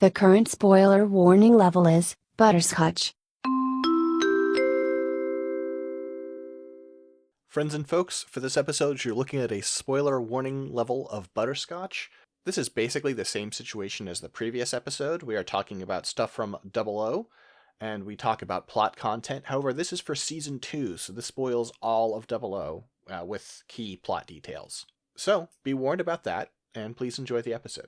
The current spoiler warning level is butterscotch. Friends and folks, for this episode, you're looking at a spoiler warning level of butterscotch. This is basically the same situation as the previous episode. We are talking about stuff from 00, and we talk about plot content. However, this is for Season 2, so this spoils all of 00 with key plot details. So, be warned about that, and please enjoy the episode.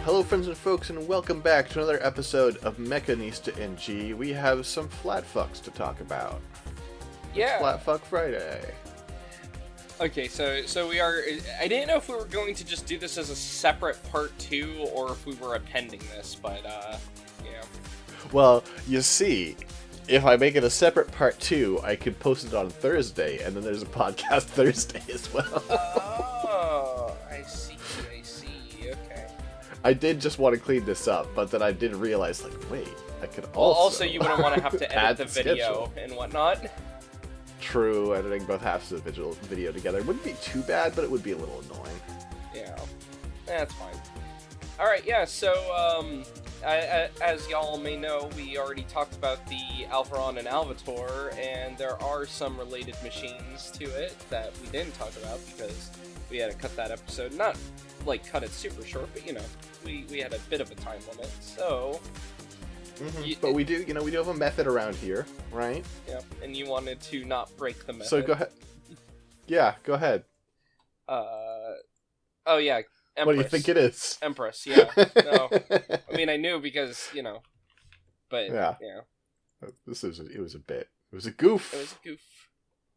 Hello friends and folks, and welcome back to another episode of Mechanista NG. We have some flat fucks to talk about. Yeah. It's Flat Fuck Friday. Okay, so we are... I didn't know if we were going to just do this as a separate part 2, or if we were appending this, but, yeah. Well, you see, if I make it a separate part 2, I could post it on Thursday, and then there's a podcast Thursday as well. Oh, I see, okay. I did just want to clean this up, but then I did realize, like, wait, I could also... Well, also you wouldn't want to have to add edit the video and whatnot. True, editing both halves of the video together wouldn't be too bad, but it would be a little annoying. Yeah, that's fine. Alright, yeah, so, as y'all may know, we already talked about the Alvaaron and Alvaator, and there are some related machines to it that we didn't talk about because we had to cut that episode. Not, like, cut it super short, but, you know, we had a bit of a time limit, so... But we do have a method around here, right? Yep, and you wanted to not break the method. So go ahead. Yeah, go ahead. Oh yeah, Empruss. What do you think it is? Empruss, yeah. No, I mean I knew because but yeah. It was a bit. It was a goof. It was a goof.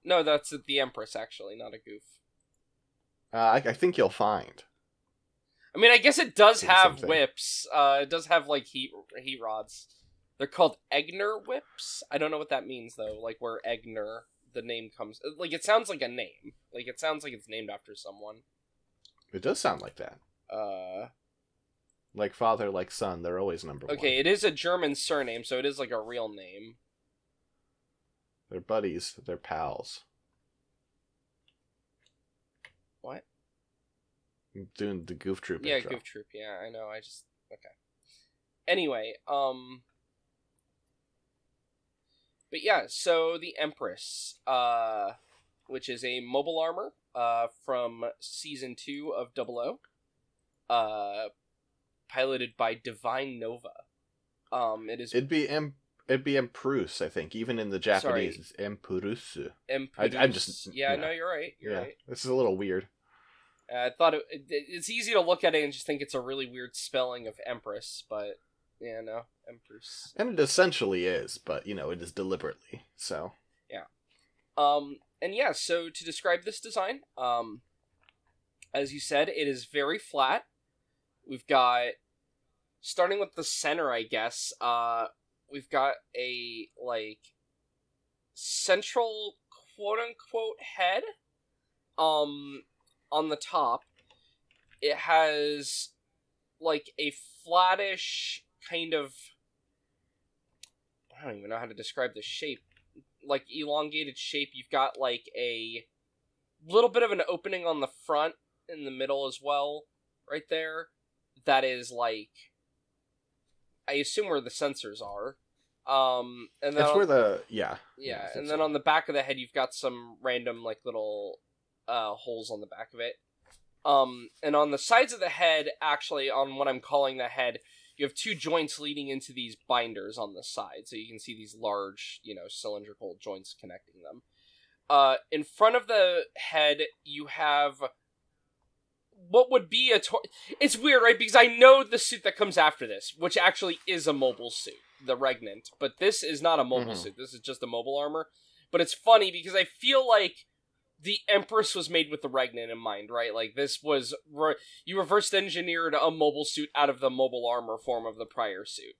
No, that's the Empruss actually, not a goof. I think you'll find. I mean, I guess it does have something. Whips. It does have, like, heat rods. They're called Egner whips. I don't know what that means, though. Like, where Egner, the name comes... Like, it sounds like a name. Like, it sounds like it's named after someone. It does sound like that. Like father, like son, they're always number one. Okay, it is a German surname, so it is, like, a real name. They're buddies. They're pals. What? I'm doing the Goof Troop Yeah, intro. Goof Troop, yeah, I know, okay. Anyway, but yeah, so the Empruss, which is a mobile armor, from Season 2 of 00, piloted by Divine Nova. It'd be Empruss, I think. Even in the Japanese, it's Empruss. Empruss. I'm just... Yeah, no, you're right, you're right. This is a little weird. I thought it's easy to look at it and just think it's a really weird spelling of Empress, but yeah, no, Empruss. And it essentially is, but, it is deliberately, so... Yeah. And yeah, so to describe this design, as you said, it is very flat. We've got, starting with the center, I guess, we've got a, like, central quote-unquote head, on the top. It has, like, a flattish kind of... I don't even know how to describe the shape. Like, elongated shape. You've got, like, a little bit of an opening on the front, in the middle as well, right there. That is, like... I assume where the sensors are. And then That's where the... Yeah. Yeah, and then on the back of the head, you've got some random, like, little... holes on the back of it. And on the sides of the head, actually, on what I'm calling the head, you have two joints leading into these binders on the side. So you can see these large, cylindrical joints connecting them. In front of the head, you have what would be it's weird, right? Because I know the suit that comes after this, which actually is a mobile suit, the Regnant. But this is not a mobile suit. This is just a mobile armor. But it's funny because I feel like the Empruss was made with the Regnant in mind, right? Like, this was... you reverse engineered a mobile suit out of the mobile armor form of the prior suit.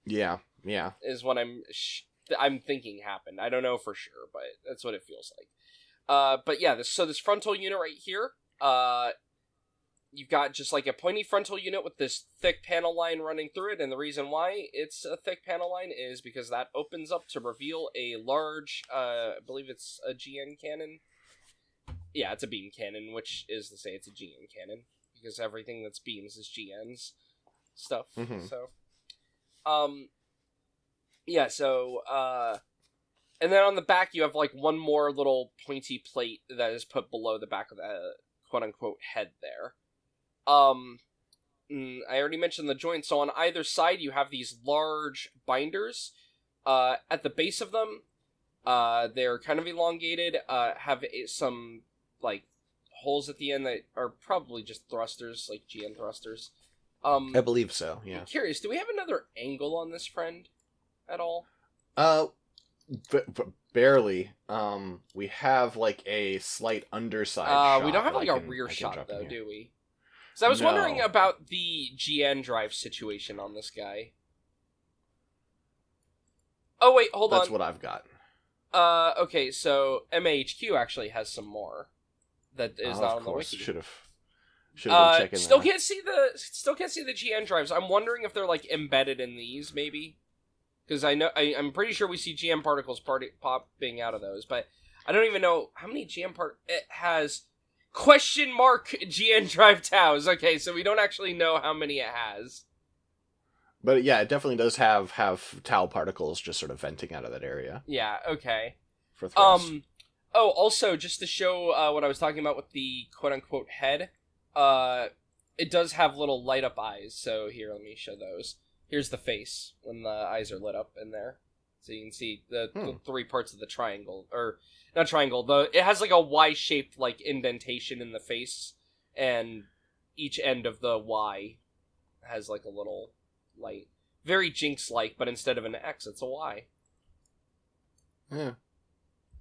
Yeah. Is what I'm thinking happened. I don't know for sure, but that's what it feels like. But yeah, this frontal unit right here, you've got just like a pointy frontal unit with this thick panel line running through it, and the reason why it's a thick panel line is because that opens up to reveal a large, I believe it's a GN cannon. Yeah, it's a beam cannon, which is to say it's a GN cannon, because everything that's beams is GN's stuff, so... yeah, so, and then on the back you have, like, one more little pointy plate that is put below the back of the quote-unquote head there. I already mentioned the joints, so on either side you have these large binders. At the base of them, they're kind of elongated, have some, like, holes at the end that are probably just thrusters, like GN thrusters. I believe so, yeah. I'm curious, do we have another angle on this friend at all? Barely. We have, like, a slight underside shot. We don't have, like, a rear shot, though, do we? So I was wondering about the GN drive situation on this guy. Oh, wait, hold on. That's what I've got. Okay, so MAHQ actually has some more that is not on the wiki. Should have been checking still that. can't see the GN drives. I'm wondering if they're, like, embedded in these, maybe. Because I'm pretty sure we see GN particles popping out of those, but I don't even know how many GN it has question mark GN drive taus. Okay, so we don't actually know how many it has. But yeah, it definitely does have tau particles just sort of venting out of that area. Yeah, okay. For thrust. Oh, also, just to show what I was talking about with the quote-unquote head, it does have little light-up eyes, so here, let me show those. Here's the face, when the eyes are lit up in there. So you can see the three parts of the triangle, or, not triangle, it has like a Y-shaped, like, indentation in the face, and each end of the Y has, like, a little light. Very Jinx-like, but instead of an X, it's a Y. Yeah.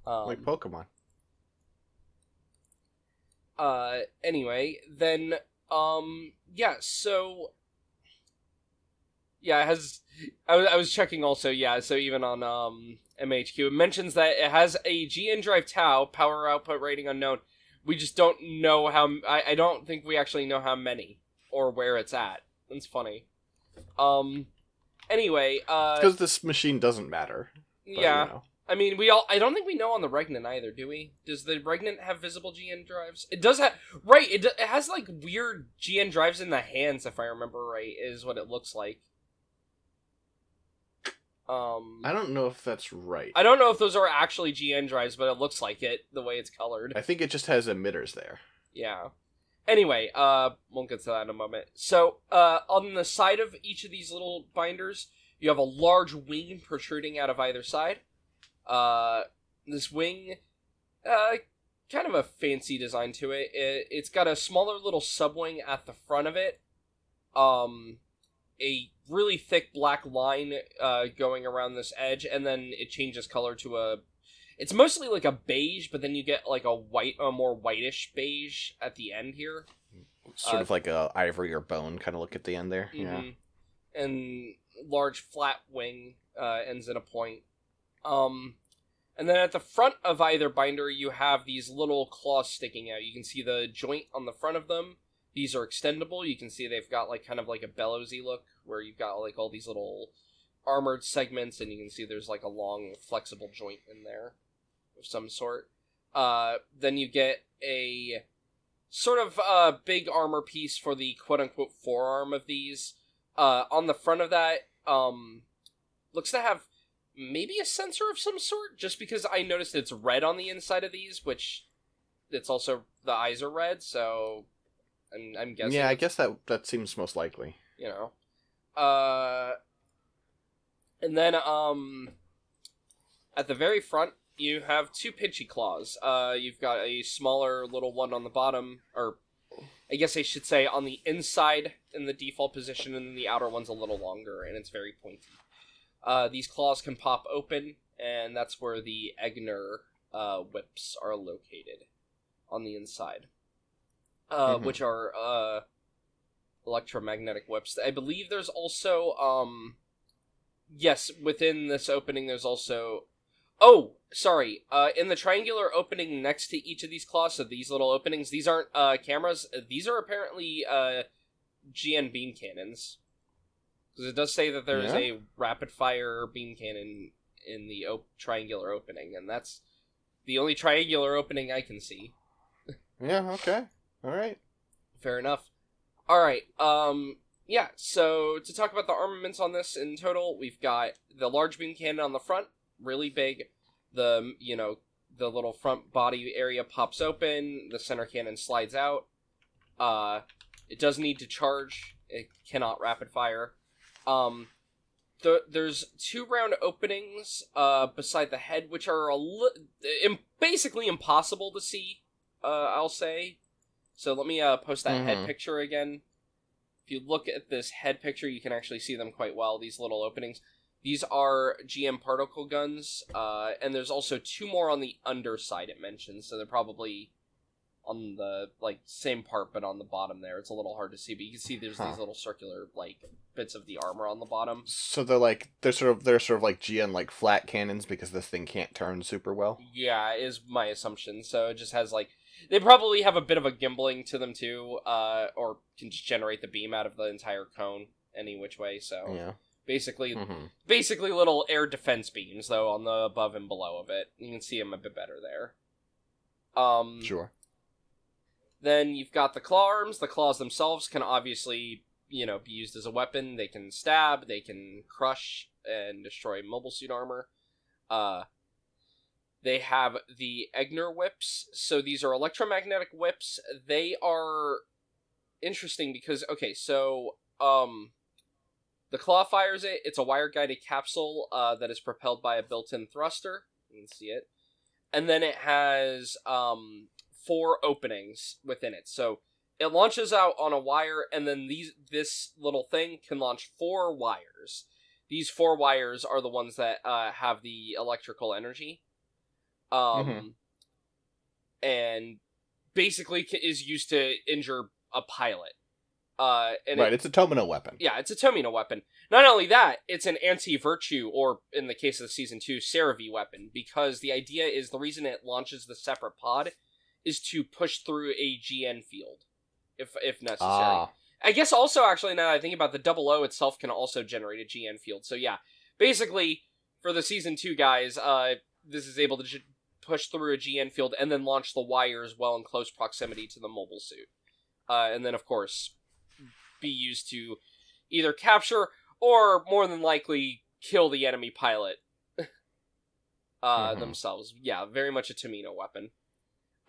Like Pokemon. Anyway, then, yeah, so... Yeah, it has... I was checking also, yeah, so even on, MHQ, it mentions that it has a GN drive tau, power output rating unknown. We just don't know how... I don't think we actually know how many, or where it's at. That's funny. Anyway, because this machine doesn't matter. But, yeah. You know. I mean, I don't think we know on the Regnant either, do we? Does the Regnant have visible GN drives? It does have... Right, it has, like, weird GN drives in the hands, if I remember right, is what it looks like. I don't know if that's right. I don't know if those are actually GN drives, but it looks like it, the way it's colored. I think it just has emitters there. Yeah. Anyway, we'll get to that in a moment. So, on the side of each of these little binders, you have a large wing protruding out of either side. This wing, kind of a fancy design to it. It's got a smaller little subwing at the front of it. A really thick black line, going around this edge, and then it changes color to it's mostly like a beige, but then you get like a more whitish beige at the end here. Sort of like a ivory or bone kind of look at the end there. Mm-hmm. Yeah. And large flat wing, ends in a point. And then at the front of either binder, you have these little claws sticking out. You can see the joint on the front of them. These are extendable. You can see they've got like kind of like a bellowsy look, where you've got like all these little armored segments, and you can see there's like a long flexible joint in there of some sort. Then you get a sort of big armor piece for the quote-unquote forearm of these. On the front of that, looks to have maybe a sensor of some sort, just because I noticed it's red on the inside of these, which it's also, the eyes are red, so I'm guessing. Yeah, I guess that seems most likely. You know. And then, at the very front, you have two pinchy claws. You've got a smaller little one on the bottom, or I guess I should say on the inside in the default position, and then the outer one's a little longer, and it's very pointy. These claws can pop open, and that's where the Egner whips are located, on the inside. Which are electromagnetic whips. I believe there's also, yes, within this opening there's also... Oh, sorry. In the triangular opening next to each of these claws, so these little openings, these aren't cameras. These are apparently GN beam cannons. Because it does say that there's a rapid-fire beam cannon in the triangular opening, and that's the only triangular opening I can see. Yeah, okay. Alright. Fair enough. Alright, yeah, so to talk about the armaments on this in total, we've got the large beam cannon on the front, really big. The little front body area pops open, the center cannon slides out. It does need to charge, it cannot rapid fire. There's 2 round openings beside the head, which are basically impossible to see, I'll say. So let me post that head picture again. If you look at this head picture, you can actually see them quite well, these little openings. These are GM particle guns, and there's also 2 more on the underside it mentions, so they're probably on the, same part, but on the bottom there. It's a little hard to see, but you can see there's these little circular, bits of the armor on the bottom. So they're sort of like GN, flat cannons, because this thing can't turn super well? Yeah, is my assumption. So it just has, they probably have a bit of a gimbling to them, too, or can just generate the beam out of the entire cone any which way, so... Yeah. Basically little air defense beams, though, on the above and below of it. You can see them a bit better there. Sure. Then you've got the claw arms. The claws themselves can obviously, be used as a weapon. They can stab, they can crush and destroy mobile suit armor. They have the Egner whips. So these are electromagnetic whips. They are interesting because, the claw fires it. It's a wire-guided capsule that is propelled by a built-in thruster. You can see it. And then it has 4 openings within it. So it launches out on a wire, and then this little thing can launch 4 wires. These 4 wires are the ones that have the electrical energy. And basically is used to injure a pilot. It's a Tomino weapon. Yeah, it's a Tomino weapon. Not only that, it's an anti-virtue, or in the case of Season 2, Cerevi weapon, because the idea is the reason it launches the separate pod is to push through a GN field, if necessary. I guess also, actually, now that I think about it, the 00 itself can also generate a GN field. So yeah, basically, for the Season 2 guys, this is able to push through a GN field and then launch the wires well in close proximity to the mobile suit. And then, of course, be used to either capture or, more than likely, kill the enemy pilot themselves. Yeah, very much a Tomino weapon.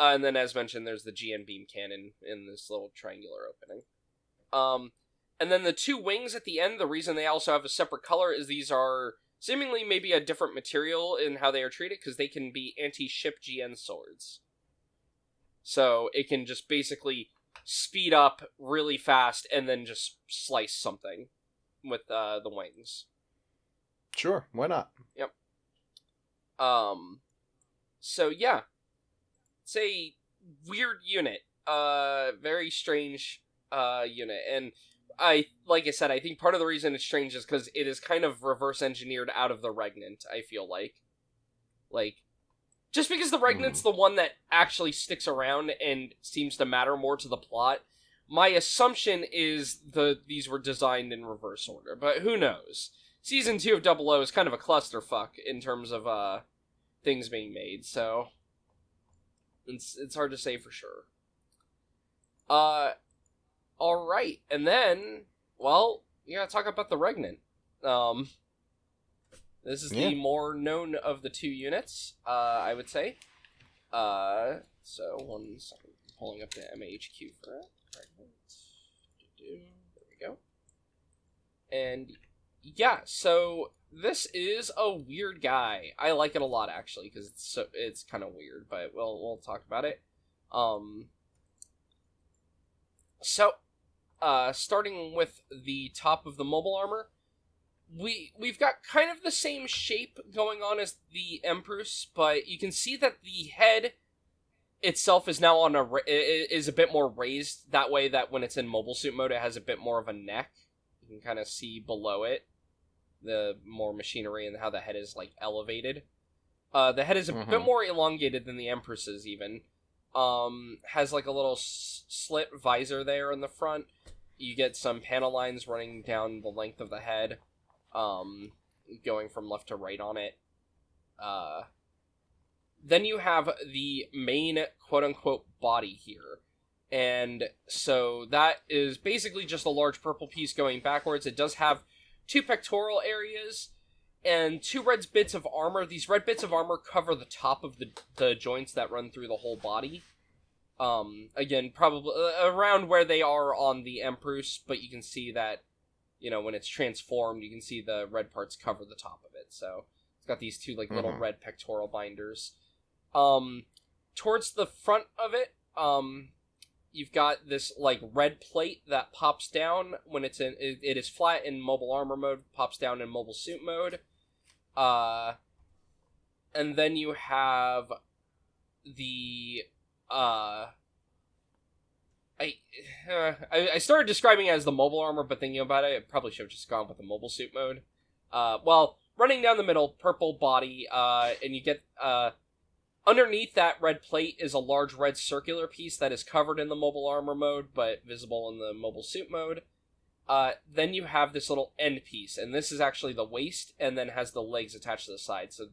And then, as mentioned, there's the GN beam cannon in this little triangular opening. And then the 2 wings at the end, the reason they also have a separate color is these are seemingly maybe a different material in how they are treated, because they can be anti-ship GN swords. So it can just basically speed up really fast and then just slice something with the wings. Sure, why not? Yep. So yeah, it's a weird unit, very strange unit, and like I said, I think part of the reason it's strange is because it is kind of reverse engineered out of the Regnant. I feel like just because the Regnant's the one that actually sticks around and seems to matter more to the plot, my assumption is these were designed in reverse order, but who knows? Season 2 of 00 is kind of a clusterfuck in terms of things being made, so it's hard to say for sure. Alright, and then, well, you gotta talk about the Regnant. This is the more known of the 2 units, I would say. So, 1 second. Pulling up the MAHQ for it. There we go. And, yeah, so this is a weird guy. I like it a lot, actually, because it's kind of weird, but we'll talk about it. So, starting with the top of the mobile armor, we've got kind of the same shape going on as the Empruss, but you can see that the head itself is now is a bit more raised, that way that when it's in mobile suit mode, it has a bit more of a neck. You can kind of see below it the more machinery and how the head is elevated. The head is a bit more elongated than the Empruss's even. Has like a little slit visor there in the front. You get some panel lines running down the length of the head, going from left to right on it. Then you have the main quote-unquote body here. And so that is basically just a large purple piece going backwards. It does have 2 pectoral areas and 2 red bits of armor. These red bits of armor cover the top of the joints that run through the whole body. Again, probably around where they are on the Empruss, but you can see that, when it's transformed, you can see the red parts cover the top of it. So it's got these 2 little red pectoral binders. Towards the front of it, you've got this red plate that pops down when it is flat in mobile armor mode, pops down in mobile suit mode. And then you have the I started describing it as the mobile armor, but thinking about it, I probably should have just gone with the mobile suit mode. Running down the middle, purple body, and you get underneath that red plate is a large red circular piece that is covered in the mobile armor mode, but visible in the mobile suit mode. Then you have this little end piece, and this is actually the waist, and then has the legs attached to the side. So,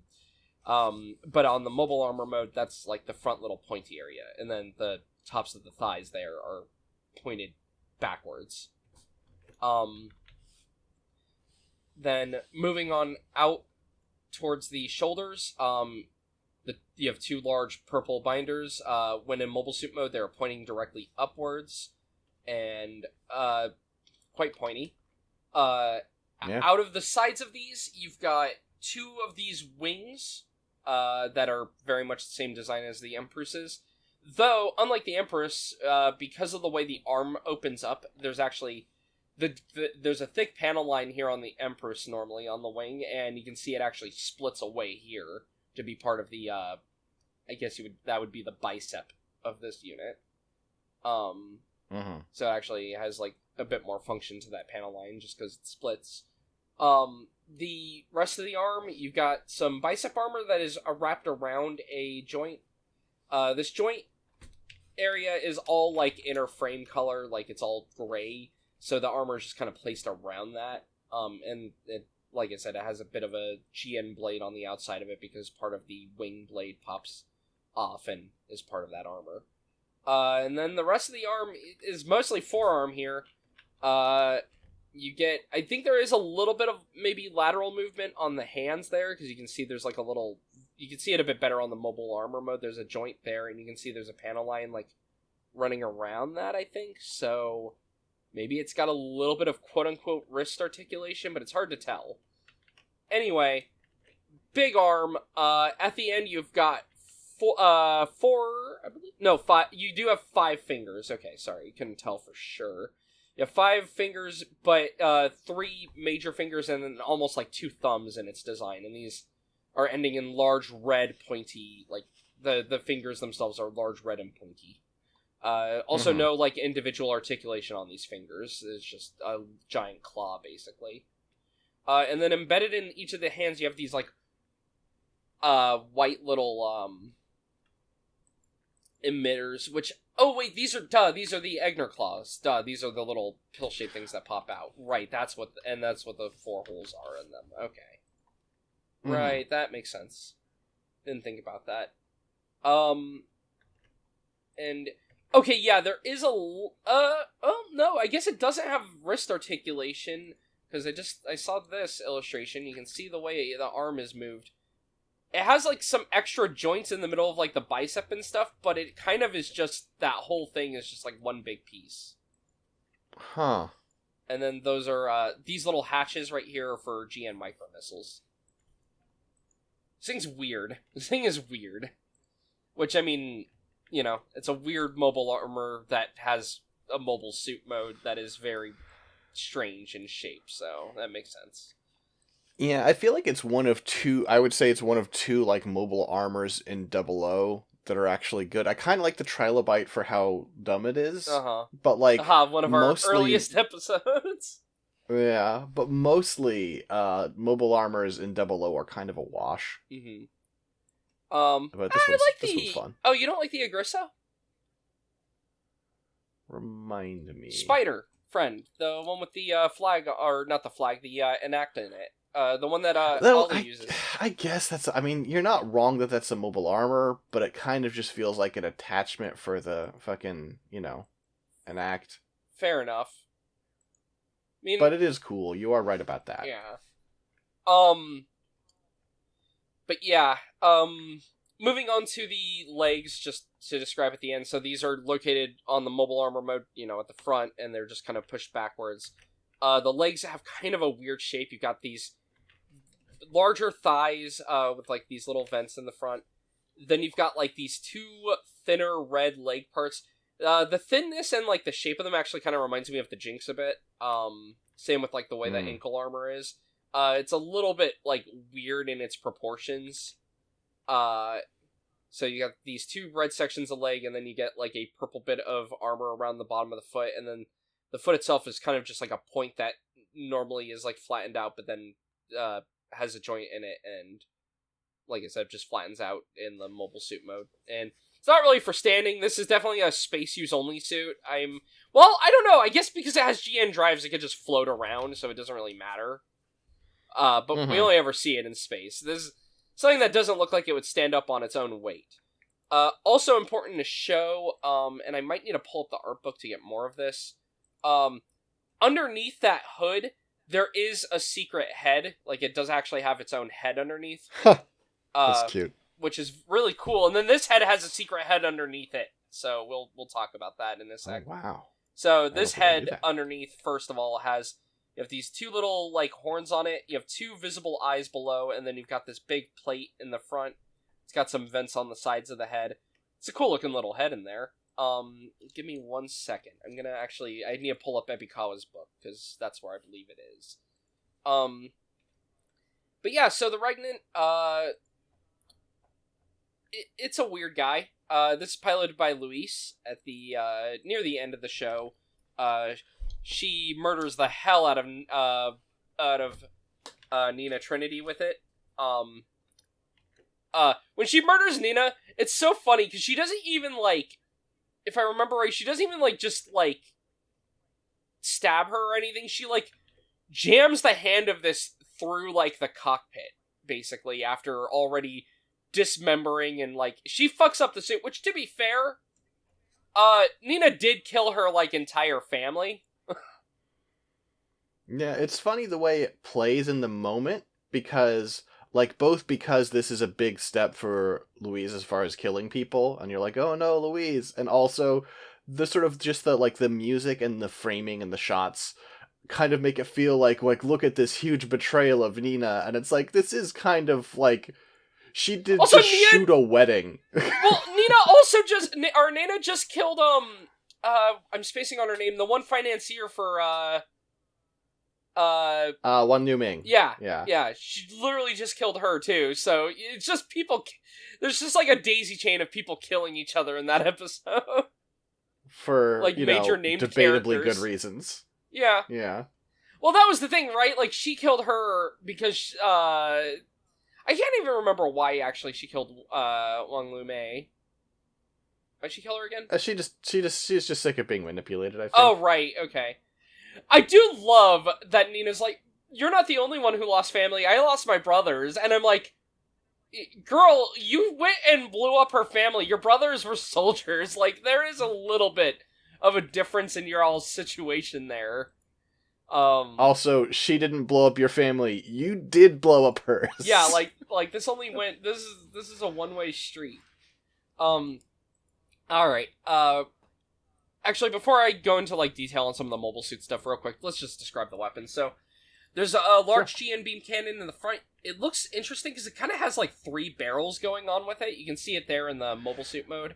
but on the mobile armor mode, that's the front little pointy area, and then the tops of the thighs there are pointed backwards. Then moving on out towards the shoulders, you have 2 large purple binders. When in mobile suit mode, they're pointing directly upwards, and quite pointy. Out of the sides of these, you've got 2 of these wings that are very much the same design as the Empruss's. Though, unlike the Empruss, because of the way the arm opens up, there's actually there's a thick panel line here on the Empruss normally on the wing, and you can see it actually splits away here to be part of the I guess that would be the bicep of this unit. So it actually has a bit more function to that panel line just because it splits. The rest of the arm, you've got some bicep armor that is wrapped around a joint. This joint area is all inner frame color, it's all gray, so the armor is just kind of placed around that. And it, like I said, it has a bit of a GN blade on the outside of it because part of the wing blade pops off and is part of that armor. And then the rest of the arm is mostly forearm here. You get, I think there is a little bit of maybe lateral movement on the hands there, because you can see there's a little, you can see it a bit better on the mobile armor mode. There's a joint there, and you can see there's a panel line running around that, I think. So maybe it's got a little bit of quote-unquote wrist articulation, but it's hard to tell. Anyway, big arm. At the end, you've got five. You do have 5 fingers. Okay, sorry, you couldn't tell for sure. You have 5 fingers, but 3 major fingers and then almost 2 thumbs in its design. And these are ending in large red pointy, the fingers themselves are large red and pointy. Also no individual articulation on these fingers. It's just a giant claw, basically. And then embedded in each of the hands, you have these white little emitters, which, oh wait, these are the Egner claws. These are the little pill-shaped things that pop out. Right, that's what the 4 holes are in them. Okay. Right, that makes sense. Didn't think about that. And okay, yeah, there is no, I guess it doesn't have wrist articulation, because I saw this illustration. You can see the way the arm is moved. It has some extra joints in the middle of the bicep and stuff, but it kind of is just, that whole thing is just one big piece. Huh. And then those are these little hatches right here are for GN micro missiles. This thing's weird. This thing is weird. Which, I mean, it's a weird mobile armor that has a mobile suit mode that is very strange in shape, so that makes sense. Yeah, I feel like it's one of 2, I would say it's one of 2, mobile armors in 00 that are actually good. I kind of like the Trilobite for how dumb it is. But, one of our earliest episodes. Yeah, but mostly, mobile armors in 00 are kind of a wash. But I like this one's fun. Oh, you don't like the Agrissa? Remind me. Spider friend, the one with the flag, or not the flag, the enact in it. The one that Ollie uses. I guess that's. I mean, you're not wrong that that's a mobile armor, but it kind of just feels like an attachment for the fucking, enact. Fair enough. I mean, but it is cool. You are right about that. Yeah. But yeah. Moving on to the legs, just to describe at the end. So these are located on the mobile armor mode, at the front, and they're just kind of pushed backwards. The legs have kind of a weird shape. You've got these larger thighs with like these little vents in the front. Then you've got like these two thinner red leg parts. The thinness and like the shape of them actually kind of reminds me of the Jinx a bit. Same with like the way that ankle armor is. It's a little bit like weird in its proportions. So you got these two red sections of leg, and then you get like a purple bit of armor around the bottom of the foot, and then the foot itself is kind of just like a point that normally is like flattened out, but then has a joint in it, and like I said, just flattens out in the mobile suit mode. And it's not really for standing. This is definitely a space use only suit. I don't know. I guess because it has GN drives, it could just float around, so it doesn't really matter. But we only ever see it in space. This is something that doesn't look like it would stand up on its own weight. Also important to show, and I might need to pull up the art book to get more of this. Underneath that hood, there is a secret head. Like, it does actually have its own head underneath. That's cute. Which is really cool. And then this head has a secret head underneath it. So we'll talk about that in a sec. Oh, wow. So this head underneath, first of all, you have these two little, like, horns on it. You have two visible eyes below, and then you've got this big plate in the front. It's got some vents on the sides of the head. It's a cool-looking little head in there. Give me 1 second. I need to pull up Ebikawa's book, because that's where I believe it is. But yeah, so the Regnant, it's a weird guy. This is piloted by Luis at the, near the end of the show. She murders the hell out of Nina Trinity with it. When she murders Nina, it's so funny, because she doesn't even, like, if I remember right, she doesn't even, like, just, like, stab her or anything. She, like, jams the hand of this through, like, the cockpit, basically, after already dismembering, and, like, she fucks up the suit, which, to be fair, Nina did kill her, like, entire family. Yeah, it's funny the way it plays in the moment, because, like, both because this is a big step for Louise as far as killing people, and you're like, oh no, Louise, and also the sort of just the music and the framing and the shots kind of make it feel like look at this huge betrayal of Nina, and it's like, this is kind of like, she did also, just shoot a wedding. Well, Nina just killed, I'm spacing on her name, the one financier for, Wan Yu-ming. Yeah. She literally just killed her too. So it's just people. There's just like a daisy chain of people killing each other in that episode for like major named debatably characters. Good reasons. Yeah. Well, that was the thing, right? Like, she killed her because I can't even remember why actually she killed Wang Lu-mei. Why'd she kill her again? She's just sick of being manipulated, I think. Oh, right. Okay. I do love that Nina's like, you're not the only one who lost family. I lost my brothers. And I'm like, girl, you went and blew up her family. Your brothers were soldiers. Like, there is a little bit of a difference in your all situation there. Also, she didn't blow up your family. You did blow up hers. Yeah, like this only went, this is a one-way street. Alright, actually, before I go into, like, detail on some of the mobile suit stuff real quick, let's just describe the weapons. So, there's a large GN beam cannon in the front. It looks interesting because it kind of has, like, 3 barrels going on with it. You can see it there in the mobile suit mode.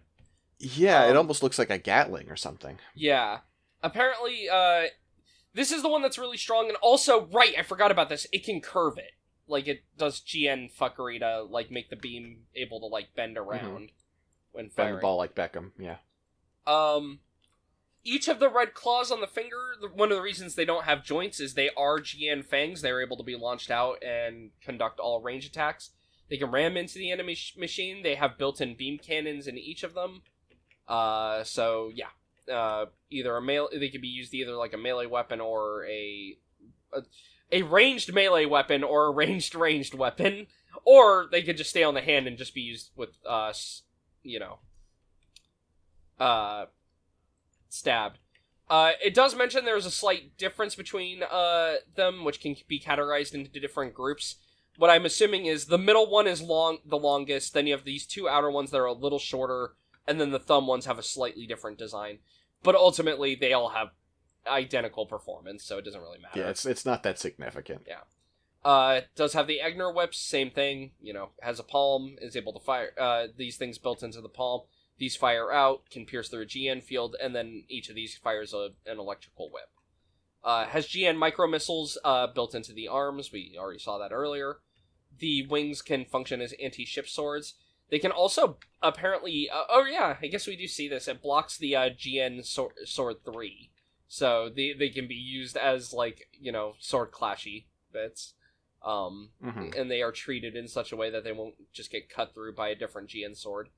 Yeah, it almost looks like a Gatling or something. Yeah. Apparently, this is the one that's really strong, and also, right, I forgot about this, it can curve it. Like, it does GN fuckery to, like, make the beam able to, like, bend around when firing. Bend the ball like Beckham, yeah. Each of the red claws on the finger, one of the reasons they don't have joints is they are GN fangs. They're able to be launched out and conduct all range attacks. They can ram into the enemy machine. They have built-in beam cannons in each of them. So yeah, either a melee, they could be used either like a melee weapon or a ranged melee weapon or a ranged weapon, or they could just stay on the hand and just be used with stabbed. It does mention there's a slight difference between them, which can be categorized into different groups. What I'm assuming is the middle one is the longest, then you have these two outer ones that are a little shorter, and then the thumb ones have a slightly different design. But ultimately, they all have identical performance, so it doesn't really matter. Yeah, it's not that significant. Yeah. It does have the Egner whips, same thing, has a palm, is able to fire, these things built into the palm. These fire out, can pierce through a GN field, and then each of these fires an electrical whip. Has GN micro missiles built into the arms. We already saw that earlier. The wings can function as anti-ship swords. They can also apparently... I guess we do see this. It blocks the GN sword 3. So they can be used as, sword clashy bits. And they are treated in such a way that they won't just get cut through by a different GN sword.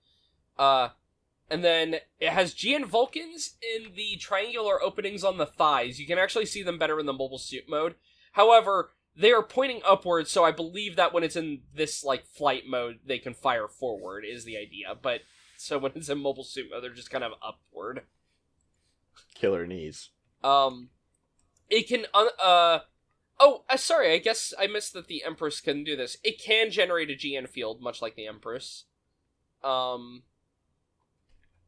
And then it has GN Vulcans in the triangular openings on the thighs. You can actually see them better in the mobile suit mode. However, they are pointing upwards, so I believe that when it's in this, flight mode, they can fire forward, is the idea. But, so when it's in mobile suit mode, they're just kind of upward. Killer knees. It can, sorry, I guess I missed that the Empruss can do this. It can generate a GN field, much like the Empruss.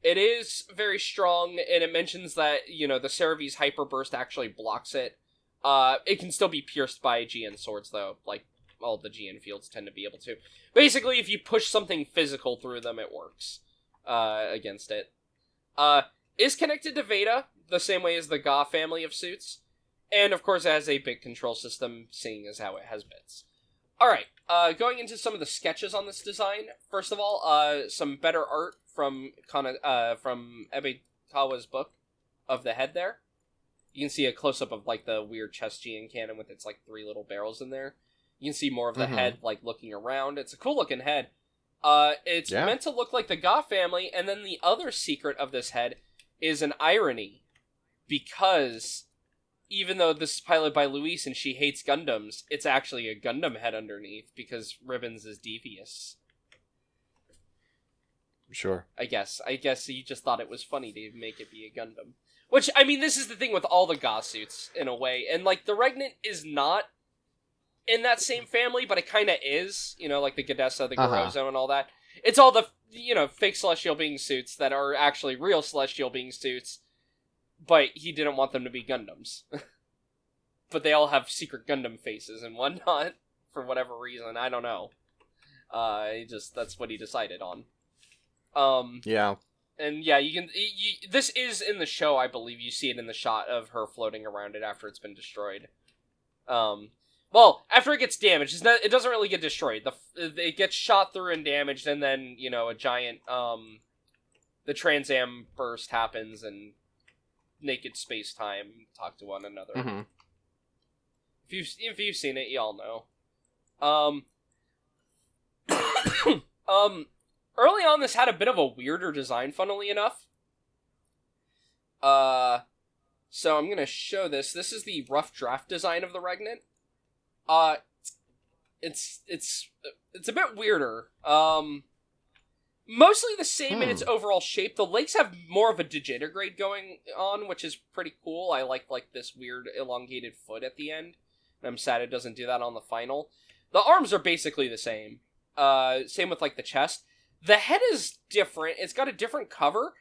It is very strong, and it mentions that, the Cerevi's Hyperburst actually blocks it. It can still be pierced by GN swords, though, like all the GN fields tend to be able to. Basically, if you push something physical through them, it works against it. Is connected to Veda, the same way as the Ga family of suits. And, of course, it has a bit control system, seeing as how it has bits. Alright, going into some of the sketches on this design. First of all, some better art from Ebitawa's book of the head there. You can see a close-up of, the weird chest GN cannon with its, 3 little barrels in there. You can see more of the head, looking around. It's a cool-looking head. It's meant to look like the Ga family, and then the other secret of this head is an irony. Because even though this is piloted by Louise and she hates Gundams, it's actually a Gundam head underneath, because Ribbons is devious. Sure. I guess he just thought it was funny to make it be a Gundam. Which, I mean, this is the thing with all the Ga suits, in a way. And, the Regnant is not in that same family, but it kind of is. The Gadelaza, the Gorozo, and all that. It's all the, fake Celestial Being suits that are actually real Celestial Being suits, but he didn't want them to be Gundams. But they all have secret Gundam faces and whatnot, for whatever reason. I don't know. That's what he decided on. Yeah. And yeah, this is in the show, I believe. You see it in the shot of her floating around it after it's been destroyed. Well, after it gets damaged, it doesn't really get destroyed. It gets shot through and damaged, and then, a giant, the Transam burst happens, and naked space-time talk to one another. Mm-hmm. If you've seen it, y'all know. Early on, this had a bit of a weirder design, funnily enough. So I'm going to show this. This is the rough draft design of the Regnant. It's a bit weirder. Mostly the same in its overall shape. The legs have more of a digigrade going on, which is pretty cool. I like this weird elongated foot at the end. And I'm sad it doesn't do that on the final. The arms are basically the same. Same with, the chest. The head is different. It's got a different cover.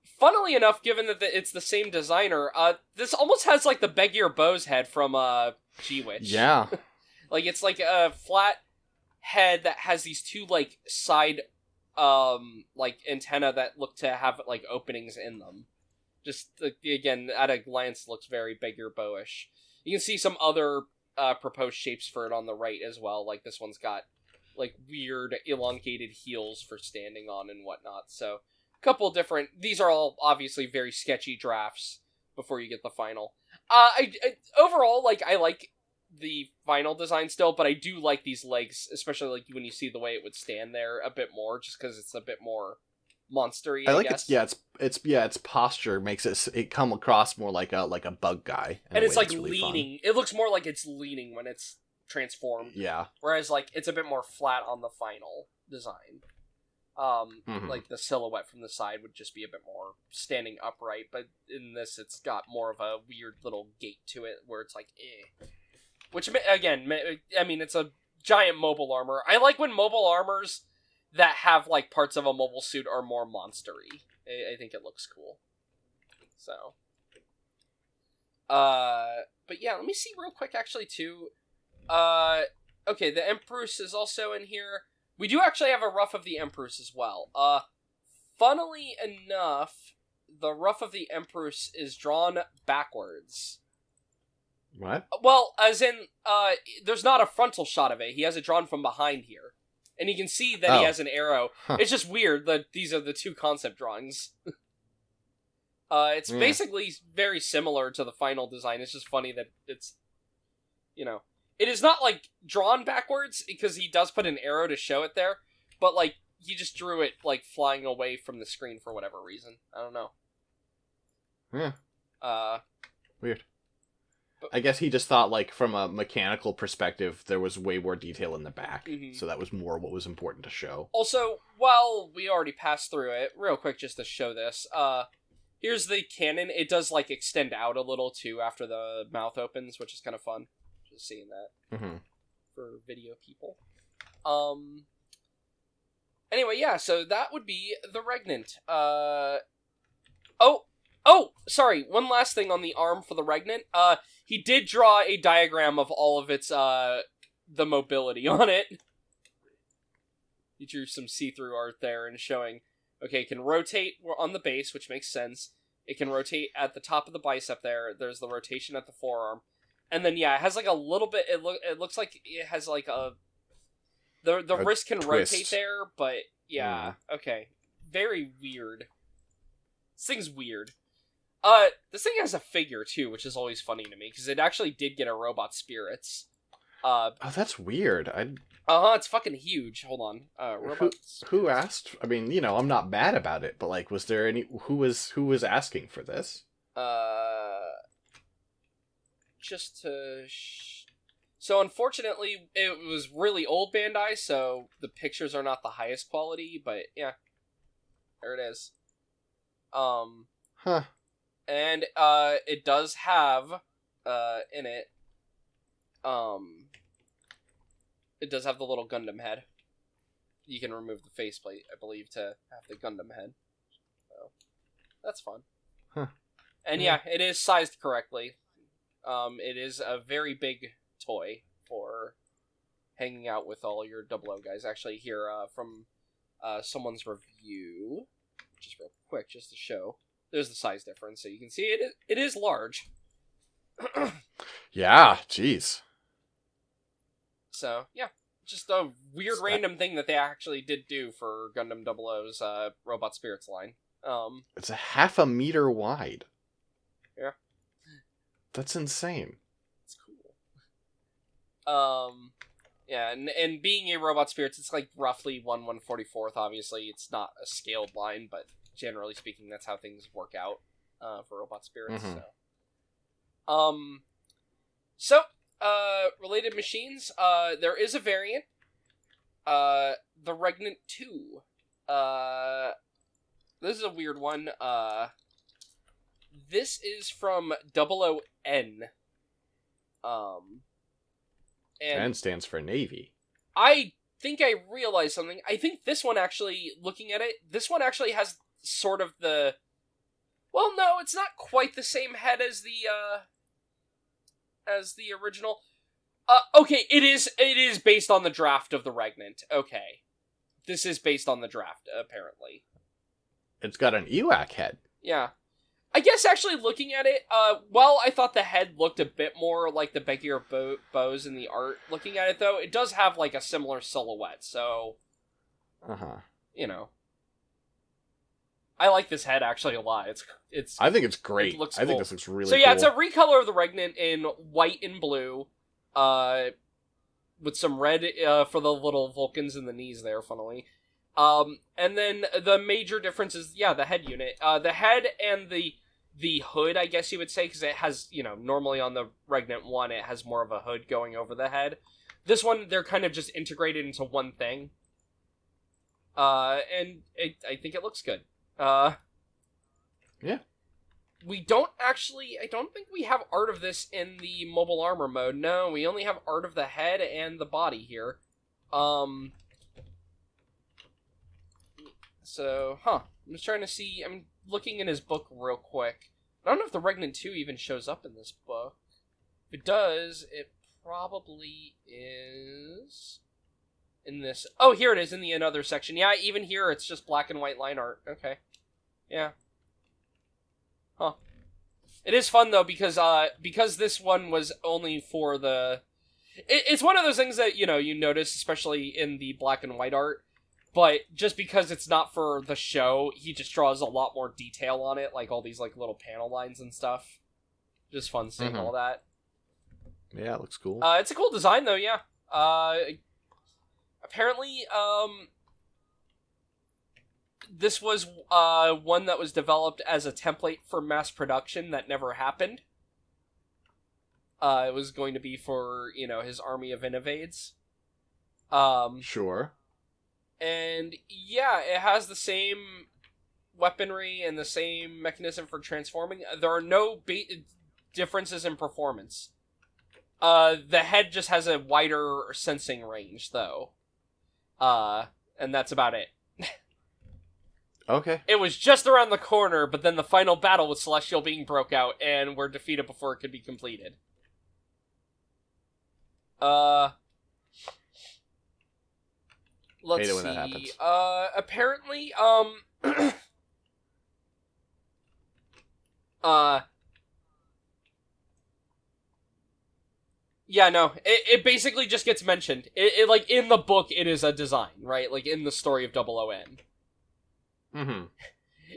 Funnily enough, given that it's the same designer, this almost has, the Begier Bose head from, G-Witch. Yeah. It's a flat head that has these two, side, antenna that look to have, openings in them. Just, again, at a glance, looks very Begier Boe-ish. You can see some other, proposed shapes for it on the right as well. This one's got weird elongated heels for standing on and whatnot. So, a couple different... These are all obviously very sketchy drafts before you get the final. Overall, I like the final design still, but I do like these legs, especially like when you see the way it would stand there a bit more, just because it's a bit more monstery. I like guess. its posture makes it come across more like a bug guy, and it's like really leaning. Fun. It looks more like it's leaning when it's transformed. Yeah. Whereas like it's a bit more flat on the final design. Like the silhouette from the side would just be a bit more standing upright, but in this it's got more of a weird little gait to it where it's like, eh. Which, again, I mean, it's a giant mobile armor. I like when mobile armors that have, like, parts of a mobile suit are more monstery. I think it looks cool. So. But yeah, let me see real quick, actually, too. Okay, the Empruss is also in here. We do actually have a rough of the Empruss as well. Funnily enough, the rough of the Empruss is drawn backwards. What? Well, as in, there's not a frontal shot of it. He has it drawn from behind here. And you can see that he has an arrow. Huh. It's just weird that these are the two concept drawings. It's basically very similar to the final design. It's just funny that it's, you know... It is not, like, drawn backwards, because he does put an arrow to show it there, but, like, he just drew it, like, flying away from the screen for whatever reason. I don't know. Yeah. Weird. I guess he just thought, like, from a mechanical perspective, there was way more detail in the back, so that was more what was important to show. Also, while we already passed through it, real quick just to show this, here's the cannon. It does, like, extend out a little, too, after the mouth opens, which is kind of fun. Just seeing that for video people. Anyway, yeah, so that would be the Regnant. Oh, sorry, one last thing on the arm for the Regnant. He did draw a diagram of all of its, the mobility on it. He drew some see-through art there and showing, okay, it can rotate on the base, which makes sense. It can rotate at the top of the bicep there. There's the rotation at the forearm. And then, yeah, it has, like, a little bit, it looks like it has, like, the wrist can twist. rotate there, but, yeah, okay. Very weird. This thing's weird. This thing has a figure, too, which is always funny to me, because it actually did get a robot spirits. Oh, that's weird. It's fucking huge. Hold on. Who asked? I mean, you know, I'm not mad about it, but, like, was there any... Who was asking for this? Just to... So, unfortunately, it was really old Bandai, so the pictures are not the highest quality, but, yeah. There it is. And, it does have, in it, it does have the little Gundam head. You can remove the faceplate, I believe, to have the Gundam head. So, that's fun. And yeah, it is sized correctly. It is a very big toy for hanging out with all your 00 guys. Actually, here, from, someone's review, just real quick, just to show. There's the size difference, so you can see it is large. Yeah, jeez. So, yeah. Just a weird random thing that they actually did do for Gundam 00's Robot Spirits line. It's a half a meter wide. Yeah. That's insane. It's cool. Yeah, and being a Robot Spirits, it's like roughly 1/144th, obviously. It's not a scaled line, but generally speaking, that's how things work out for Robot Spirits. So, related machines, there is a variant, the Regnant 2. This is a weird one. This is from 00N. And N stands for Navy. I think I realized something. I think this one actually, looking at it, this one actually has sort of the... Well, no, it's not quite the same head as the original. Okay, it is based on the draft of the Regnant. Okay. This is based on the draft, apparently. It's got an EWAC head. Yeah. I guess actually looking at it, while I thought the head looked a bit more like the Bekier bows in the art, looking at it though, it does have like a similar silhouette, so... You know. I like this head actually a lot. I think it's great. It looks I think cool. this looks really cool. So yeah, cool. it's a recolor of the Regnant in white and blue. with some red for the little Vulcans in the knees there, funnily. And then the major difference is, the head unit. The head and the hood, I guess you would say, because it has, normally on the Regnant 1, it has more of a hood going over the head. This one, they're kind of just integrated into one thing. And I think it looks good. Yeah. I don't think we have art of this in the mobile armor mode. No, we only have art of the head and the body here. So, I'm just trying to see, I'm looking in his book real quick. I don't know if the Regnant 2 even shows up in this book. If it does, it probably is in this. Oh, here it is in the another section. Yeah, even here it's just black and white line art. Okay. Yeah. Huh. It is fun though because this one was only for the. It's one of those things that you notice, especially in the black and white art. But just because it's not for the show, he just draws a lot more detail on it, like all these like little panel lines and stuff. Just fun seeing all that. Yeah, it looks cool. It's a cool design though, yeah. Apparently, this was one that was developed as a template for mass production that never happened. It was going to be for, his army of Innovades. Sure. And yeah, it has the same weaponry and the same mechanism for transforming. There are no differences in performance. The head just has a wider sensing range, though. And that's about it. Okay. It was just around the corner, but then the final battle with Celestial Being broke out, and were defeated before it could be completed. Let's hate it when see. that happens. Apparently, yeah, no, it basically just gets mentioned. It like, in the book, it is a design, right? Like, in the story of 00N. Mm-hmm.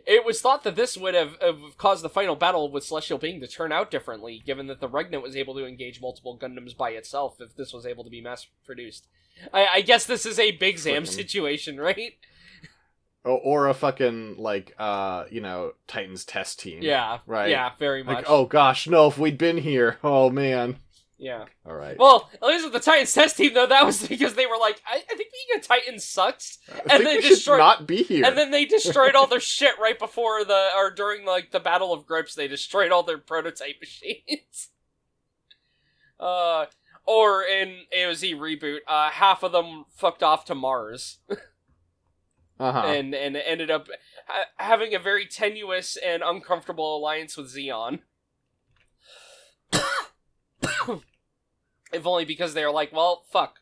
It was thought that this would have caused the final battle with Celestial Being to turn out differently, given that the Regnant was able to engage multiple Gundams by itself if this was able to be mass-produced. I guess this is a Big Zam situation, right? Or a fucking, like, Titans test team. Yeah. Right? Yeah, very much. Like, oh gosh, no, if we'd been here, oh man. Yeah. Alright. Well, at least with the Titans test team, though, that was because they were like, I think being a Titan sucks. And they should not be here. And then they destroyed all their shit right before during, like, the Battle of Grips, they destroyed all their prototype machines. Or in AOZ Reboot, half of them fucked off to Mars. And ended up having a very tenuous and uncomfortable alliance with Xeon. If only because they were like, well, fuck.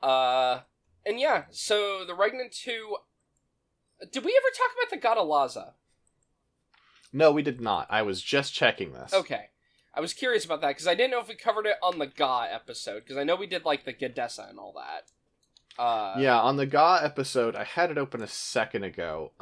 And yeah, so the Regnant 2... Did we ever talk about the Gadelaza? No, we did not. I was just checking this. Okay. I was curious about that, because I didn't know if we covered it on the Ga episode, because I know we did, like, the Gadelaza and all that. Yeah, on the Ga episode, I had it open a second ago.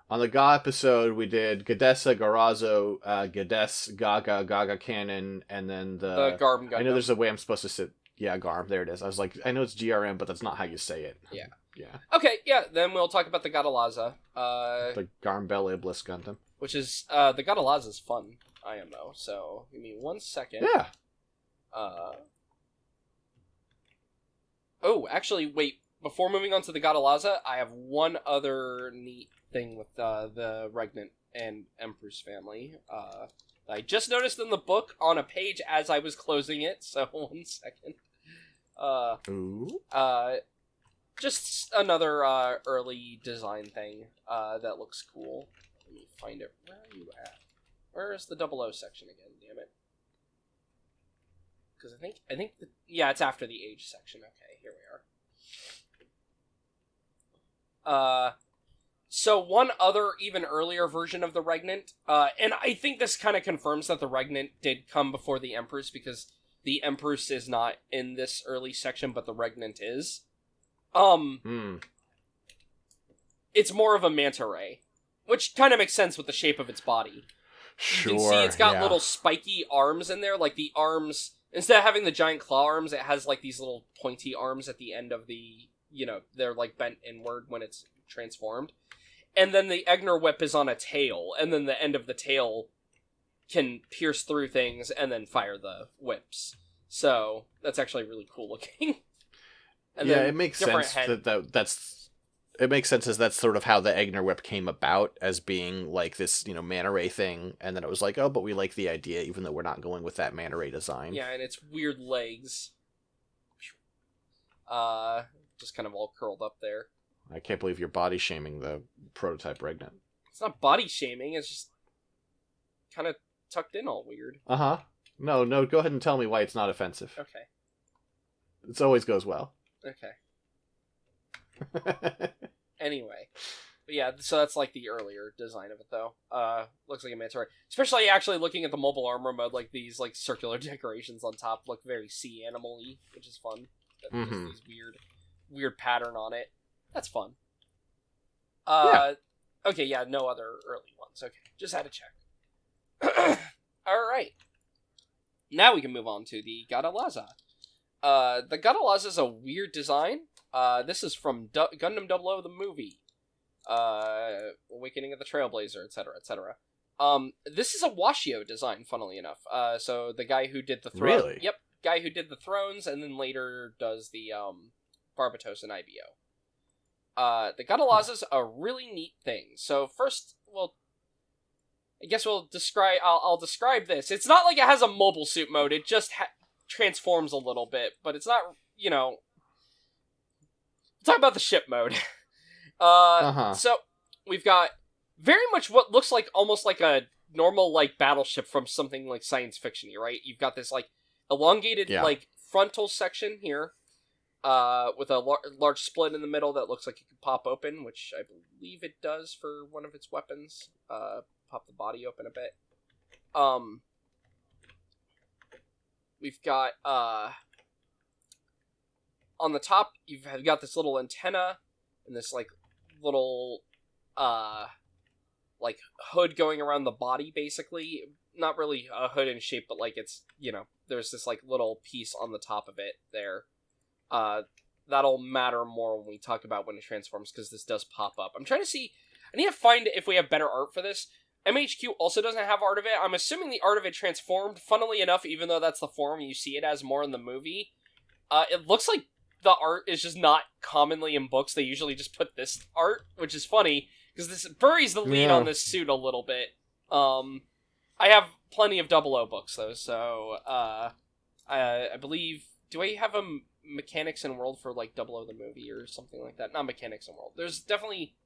On the Ga episode, we did Gadelaza, Garazo, Gades, Gaga Cannon, and then the Garm Gundam. I know there's a way I'm supposed to sit. Yeah, Garm, there it is. I was like, I know it's GRM, but that's not how you say it. Yeah. Yeah. Okay, yeah, then we'll talk about the Gadelaza. The Garm Bell Iblis Gundam. Which is, the Gadelaza is fun, IMO, so give me 1 second. Yeah. Oh, actually, wait, before moving on to the Gadelaza, I have one other neat thing with the Regnant and Empruss family. I just noticed in the book on a page as I was closing it, so 1 second. Ooh. Just another early design thing that looks cool. Let me find it. Where are you at? Where's the 00 section again? Damn it! Because I think yeah, it's after the age section. Okay, here we are. So one other even earlier version of the Regnant, and I think this kind of confirms that the Regnant did come before the Empruss, because the Empruss is not in this early section, but the Regnant is. It's more of a manta ray, which kind of makes sense with the shape of its body. you can see it's got little spiky arms in there, like the arms, instead of having the giant claw arms, it has like these little pointy arms at the end of the, they're like bent inward when it's transformed. And then the Egner whip is on a tail, and then the end of the tail can pierce through things and then fire the whips. So that's actually really cool looking. And it makes sense that's it makes sense as that's sort of how the Egner whip came about, as being like this, manta ray thing, and then it was like, oh, but we like the idea even though we're not going with that manta ray design. Yeah, and it's weird legs. Just kind of all curled up there. I can't believe you're body shaming the prototype Regnant. It's not body shaming, it's just kind of tucked in all weird. Uh-huh. No, go ahead and tell me why it's not offensive. Okay. It always goes well. Okay. Anyway. But yeah, so that's like the earlier design of it, though. Looks like a manta ray. Especially actually looking at the mobile armor mode, like these like circular decorations on top look very sea animal-y, which is fun. Mm-hmm. These weird pattern on it. That's fun. Okay, yeah, no other early ones. Okay, just had to check. Alright. Now we can move on to the Gadelaza. The Gadelaza is a weird design. This is from Gundam 00 the movie. Awakening of the Trailblazer, etc., etc. This is a Washio design, funnily enough. So the guy who did the throne... Really? Yep, guy who did the thrones and then later does the Barbatos and IBO. The Gadelaza's a really neat thing. So first, I guess I'll describe this. It's not like it has a mobile suit mode. It just transforms a little bit, but it's not, talk about the ship mode. So we've got very much what looks like almost like a normal like battleship from something like science fiction-y, right? You've got this like elongated like frontal section here, with a large split in the middle that looks like it could pop open, which I believe it does for one of its weapons. Pop the body open a bit. We've got on the top you've got this little antenna and this like little like hood going around the body, basically. Not really a hood in shape, but like it's, there's this like little piece on the top of it there. That'll matter more when we talk about when it transforms, because this does pop up. I'm trying to see, I need to find if we have better art for this. MHQ also doesn't have art of it. I'm assuming the art of it transformed. Funnily enough, even though that's the form you see it as more in the movie, it looks like the art is just not commonly in books. They usually just put this art, which is funny, because this buries the lead on this suit a little bit. I have plenty of 00 books, though, so I believe... Do I have a Mechanics in World for, like, 00 the movie or something like that? Not Mechanics in World. There's definitely...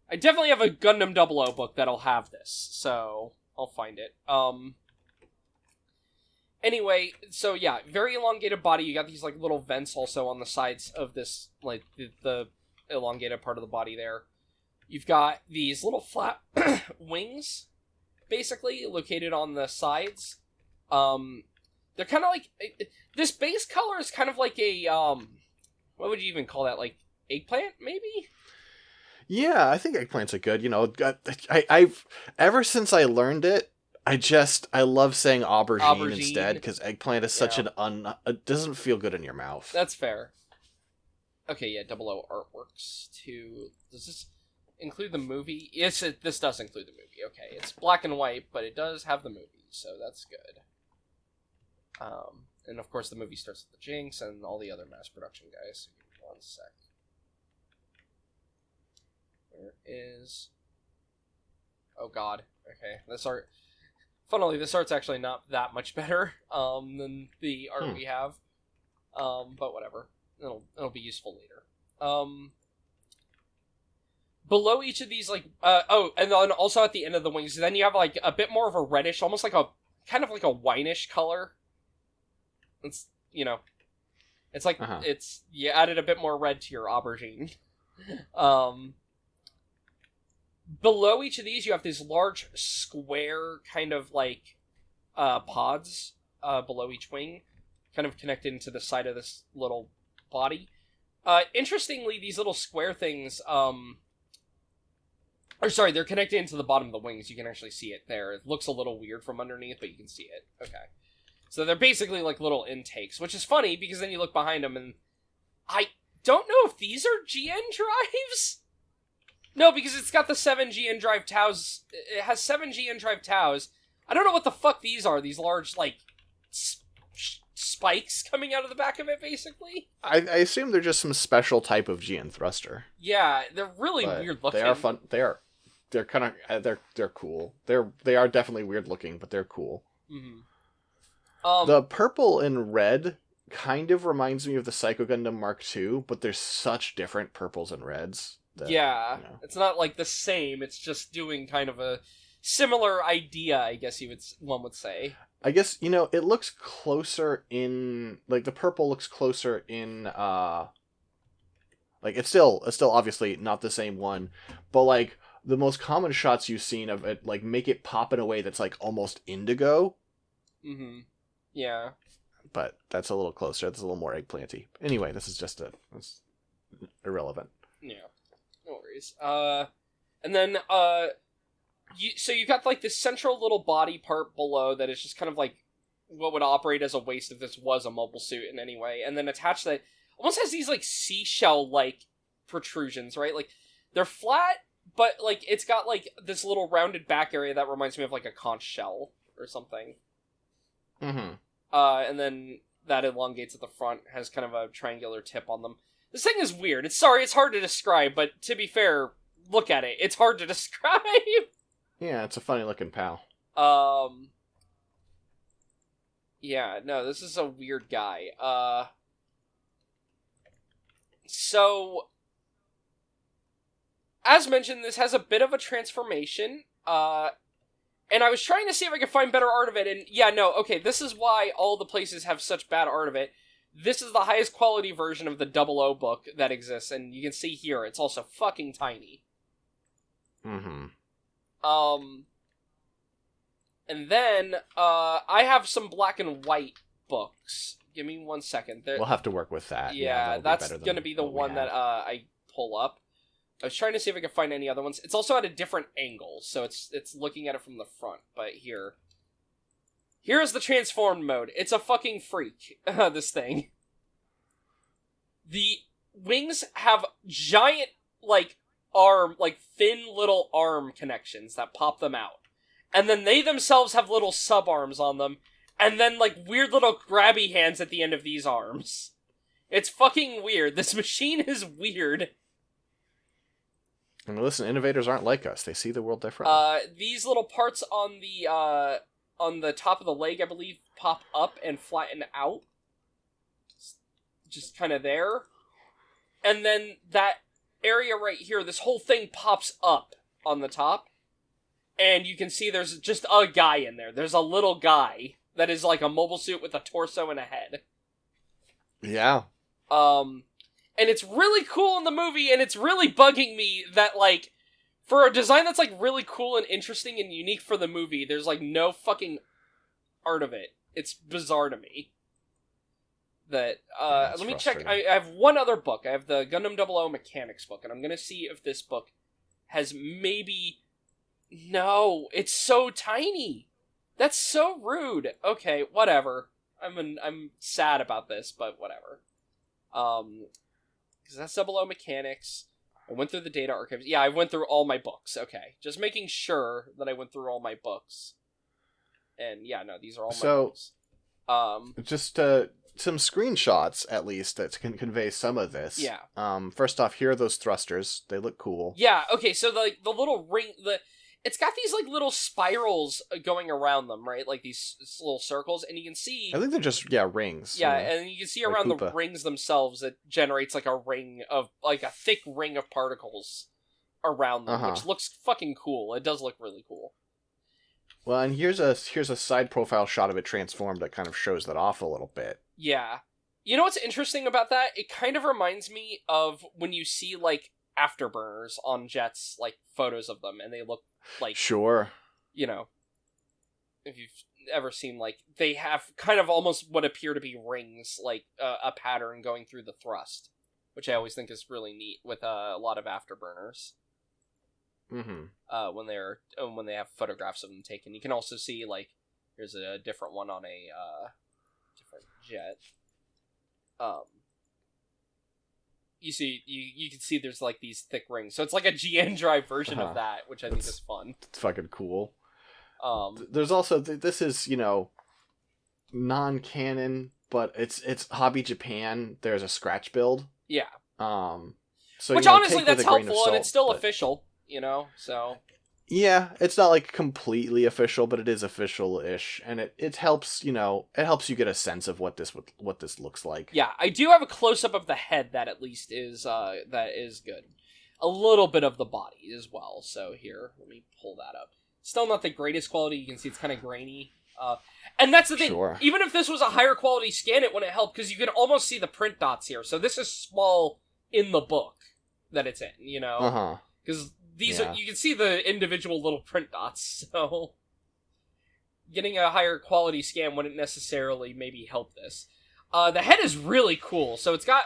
I definitely have a Gundam 00 book that'll have this, so I'll find it. Anyway, so yeah, very elongated body. You got these, like, little vents also on the sides of this, like, the elongated part of the body there. You've got these little flat wings, basically, located on the sides. They're kind of like... This base color is kind of like a, what would you even call that? Like, eggplant, maybe? Yeah, I think eggplants are good. I've ever since I learned it, I love saying aubergine instead, because eggplant is such it doesn't feel good in your mouth. That's fair. Okay, yeah, 00 artworks too. Does this include the movie? Yes, this does include the movie. Okay, it's black and white, but it does have the movie, so that's good. And of course the movie starts with the Jinx and all the other mass production guys. So give me 1 sec. Where is... Oh god. Okay, this art... Funnily, this art's actually not that much better than the art we have. But whatever. It'll be useful later. Below each of these, like... and then also at the end of the wings, then you have, like, a bit more of a reddish, almost like a... Kind of like a wine-ish color. It's, it's like, it's, you added a bit more red to your aubergine. Below each of these, you have these large square kind of like, pods, below each wing, kind of connected into the side of this little body. Interestingly, these little square things, Or sorry, they're connected into the bottom of the wings. You can actually see it there. It looks a little weird from underneath, but you can see it. Okay. So they're basically like little intakes, which is funny because then you look behind them and I don't know if these are GN drives? No, because it's got the 7 GN drive TOWs. It has 7 GN drive TOWs. I don't know what the fuck these are. These large, like, spikes coming out of the back of it, basically. I assume they're just some special type of GN thruster. Yeah, they're really weird looking. They are fun. They're kind of they're cool. They are definitely weird looking, but they're cool. Mm-hmm. The purple and red kind of reminds me of the Psycho Gundam Mark II, but there's such different purples and reds. That, It's not like the same. It's just doing kind of a similar idea, I guess one would say. I guess, it looks closer in, like, the purple looks closer in, like, it's still obviously not the same one, but, like, the most common shots you've seen of it, like, make it pop in a way that's, like, almost indigo. Mm-hmm. Yeah. But that's a little closer. That's a little more eggplanty. Anyway, this is just it's irrelevant. Yeah. No worries. And then, you got, like, this central little body part below that is just kind of, like, what would operate as a waist if this was a mobile suit in any way. And then attached to that, almost has these, like, seashell-like protrusions, right? Like, they're flat, but, like, it's got, like, this little rounded back area that reminds me of, like, a conch shell or something. Mm-hmm. And then that elongates at the front, has kind of a triangular tip on them. This thing is weird. It's hard to describe, but to be fair, look at it. It's hard to describe. Yeah, it's a funny looking pal. Yeah, no, this is a weird guy. So, as mentioned, this has a bit of a transformation, and I was trying to see if I could find better art of it, and yeah, no, okay, this is why all the places have such bad art of it. This is the highest quality version of the 00 book that exists, and you can see here, it's also fucking tiny. Mm-hmm. And then, I have some black and white books. Give me 1 second. We'll have to work with that. Yeah, that's gonna be the one that, I pull up. I was trying to see if I could find any other ones. It's also at a different angle, so it's looking at it from the front, but here is the transformed mode. It's a fucking freak, this thing. The wings have giant, like, thin little arm connections that pop them out. And then they themselves have little sub-arms on them, and then, like, weird little grabby hands at the end of these arms. It's fucking weird. This machine is weird. And listen, innovators aren't like us. They see the world differently. These little parts on the top of the leg, I believe, pop up and flatten out. Just kind of there. And then that area right here, this whole thing pops up on the top. And you can see there's just a guy in there. There's a little guy that is like a mobile suit with a torso and a head. Yeah. And it's really cool in the movie, and it's really bugging me that, like, for a design that's, like, really cool and interesting and unique for the movie, there's, like, no fucking art of it. It's bizarre to me. That, let me check. I have one other book. I have the Gundam 00 Mechanics book, and I'm gonna see if this book has maybe... No, it's so tiny! That's so rude! Okay, whatever. I'm sad about this, but whatever. Because that's 00 Mechanics. I went through the data archives. Yeah, I went through all my books. Okay. Just making sure that I went through all my books. And yeah, no, these are all my books. Just some screenshots, at least, that can convey some of this. Yeah. First off, here are those thrusters. They look cool. Yeah, okay, so the little ring... It's got these, like, little spirals going around them, right? Like, these little circles, and you can see... I think they're just, rings. Yeah, and you can see around the rings themselves, it generates, like, a ring of... Like, a thick ring of particles around them, which looks fucking cool. It does look really cool. Well, and here's a side profile shot of it transformed that kind of shows that off a little bit. Yeah. You know what's interesting about that? It kind of reminds me of when you see, like, afterburners on jets, like, photos of them, and they look like... Sure. You know, if you've ever seen, like, they have kind of almost what appear to be rings, like, a pattern going through the thrust, which I always think is really neat with a lot of afterburners. when they have photographs of them taken. You can also see, like, here's a different one on a different jet. You can see there's like these thick rings, so it's like a GN drive version of that, which I think is fun. It's fucking cool. There's also this is non-canon, but it's Hobby Japan. There's a scratch build. Yeah. So which honestly that's helpful, and it's still official. So. Yeah, it's not like completely official, but it is official-ish, and it helps. It helps you get a sense of what this looks like. Yeah, I do have a close-up of the head that at least is good. A little bit of the body as well. So here, let me pull that up. Still not the greatest quality. You can see it's kind of grainy. And that's the thing. Sure. Even if this was a higher quality scan, it wouldn't help because you can almost see the print dots here. So this is small in the book that it's in. Because these are, you can see the individual little print dots. So getting a higher quality scan wouldn't necessarily maybe help this. The head is really cool. So it's got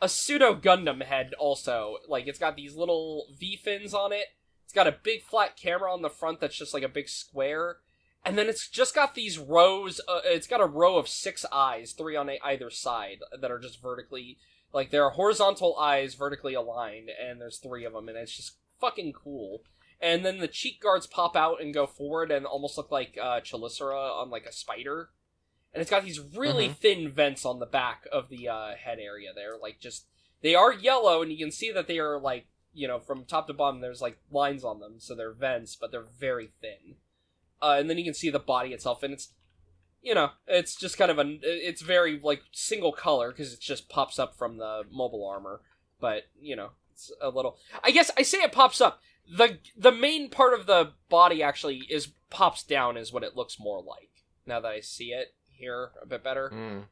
a pseudo Gundam head also. Like, it's got these little V-fins on it. It's got a big flat camera on the front that's just like a big square. And then it's just got these rows. It's got a row of 6 eyes, 3 on either side, that are just vertically, like, there are horizontal eyes vertically aligned, and there's 3 of them, and it's just fucking cool. And then the cheek guards pop out and go forward and almost look like Chelicera on, like, a spider. And it's got these really thin vents on the back of the head area there. Like, just, they are yellow, and you can see that they are, like, from top to bottom, there's, like, lines on them, so they're vents, but they're very thin. And then you can see the body itself, and it's, it's just kind of it's very, like, single color, because it just pops up from the mobile armor. But, it's a little, I guess I say it pops up. The main part of the body actually pops down is what it looks more like, now that I see it here a bit better.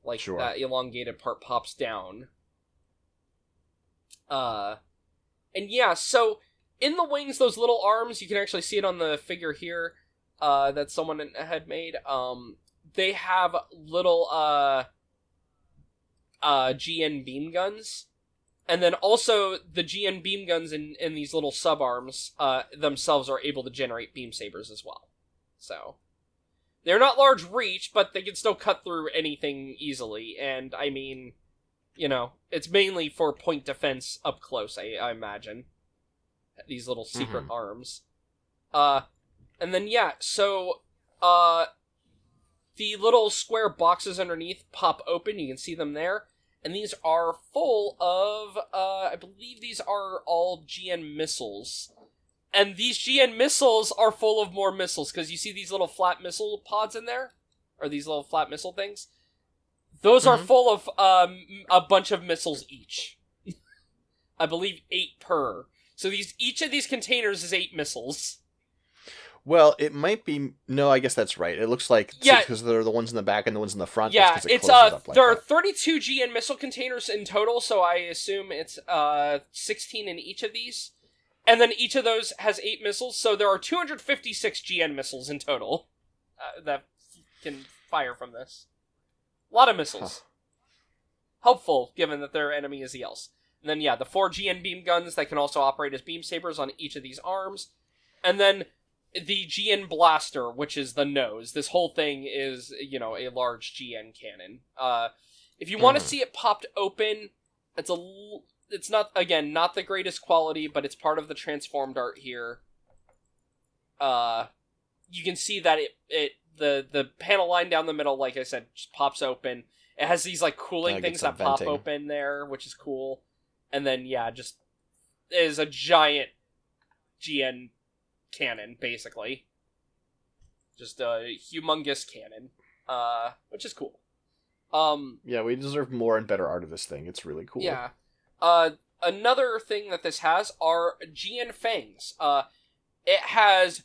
Like, sure. That elongated part pops down. And yeah, so in the wings, those little arms, you can actually see it on the figure here, that someone had made. They have little, GN beam guns. And then also, the GN beam guns in these little sub-arms, themselves are able to generate beam sabers as well. So, they're not large reach, but they can still cut through anything easily. And, I mean, it's mainly for point defense up close, I imagine. These little secret arms. And then, yeah, so, the little square boxes underneath pop open, you can see them there, and these are full of, I believe these are all GN missiles. And these GN missiles are full of more missiles, because you see these little flat missile pods in there? Or these little flat missile things? Those are full of, a bunch of missiles each. I believe 8 per. So each of these containers is 8 missiles. Well, it might be... No, I guess that's right. It looks like... Yeah. Because they're the ones in the back and the ones in the front. Yeah, it's there are 32 GN missile containers in total, so I assume it's 16 in each of these. And then each of those has 8 missiles, so there are 256 GN missiles in total that can fire from this. A lot of missiles. Helpful, given that their enemy is ELs. And then, yeah, the 4 GN beam guns that can also operate as beam sabers on each of these arms. And then the GN blaster, which is the nose. This whole thing is, a large GN cannon. If you want to see it popped open, it's not, again, not the greatest quality, but it's part of the transformed art here. You can see that the panel line down the middle, like I said, just pops open. It has these, like, cooling things that pop open there, which is cool. And then, yeah, just is a giant GN cannon, basically. Just a humongous cannon, which is cool. Yeah, we deserve more and better art of this thing. It's really cool. Yeah. Another thing that this has are GN fangs. It has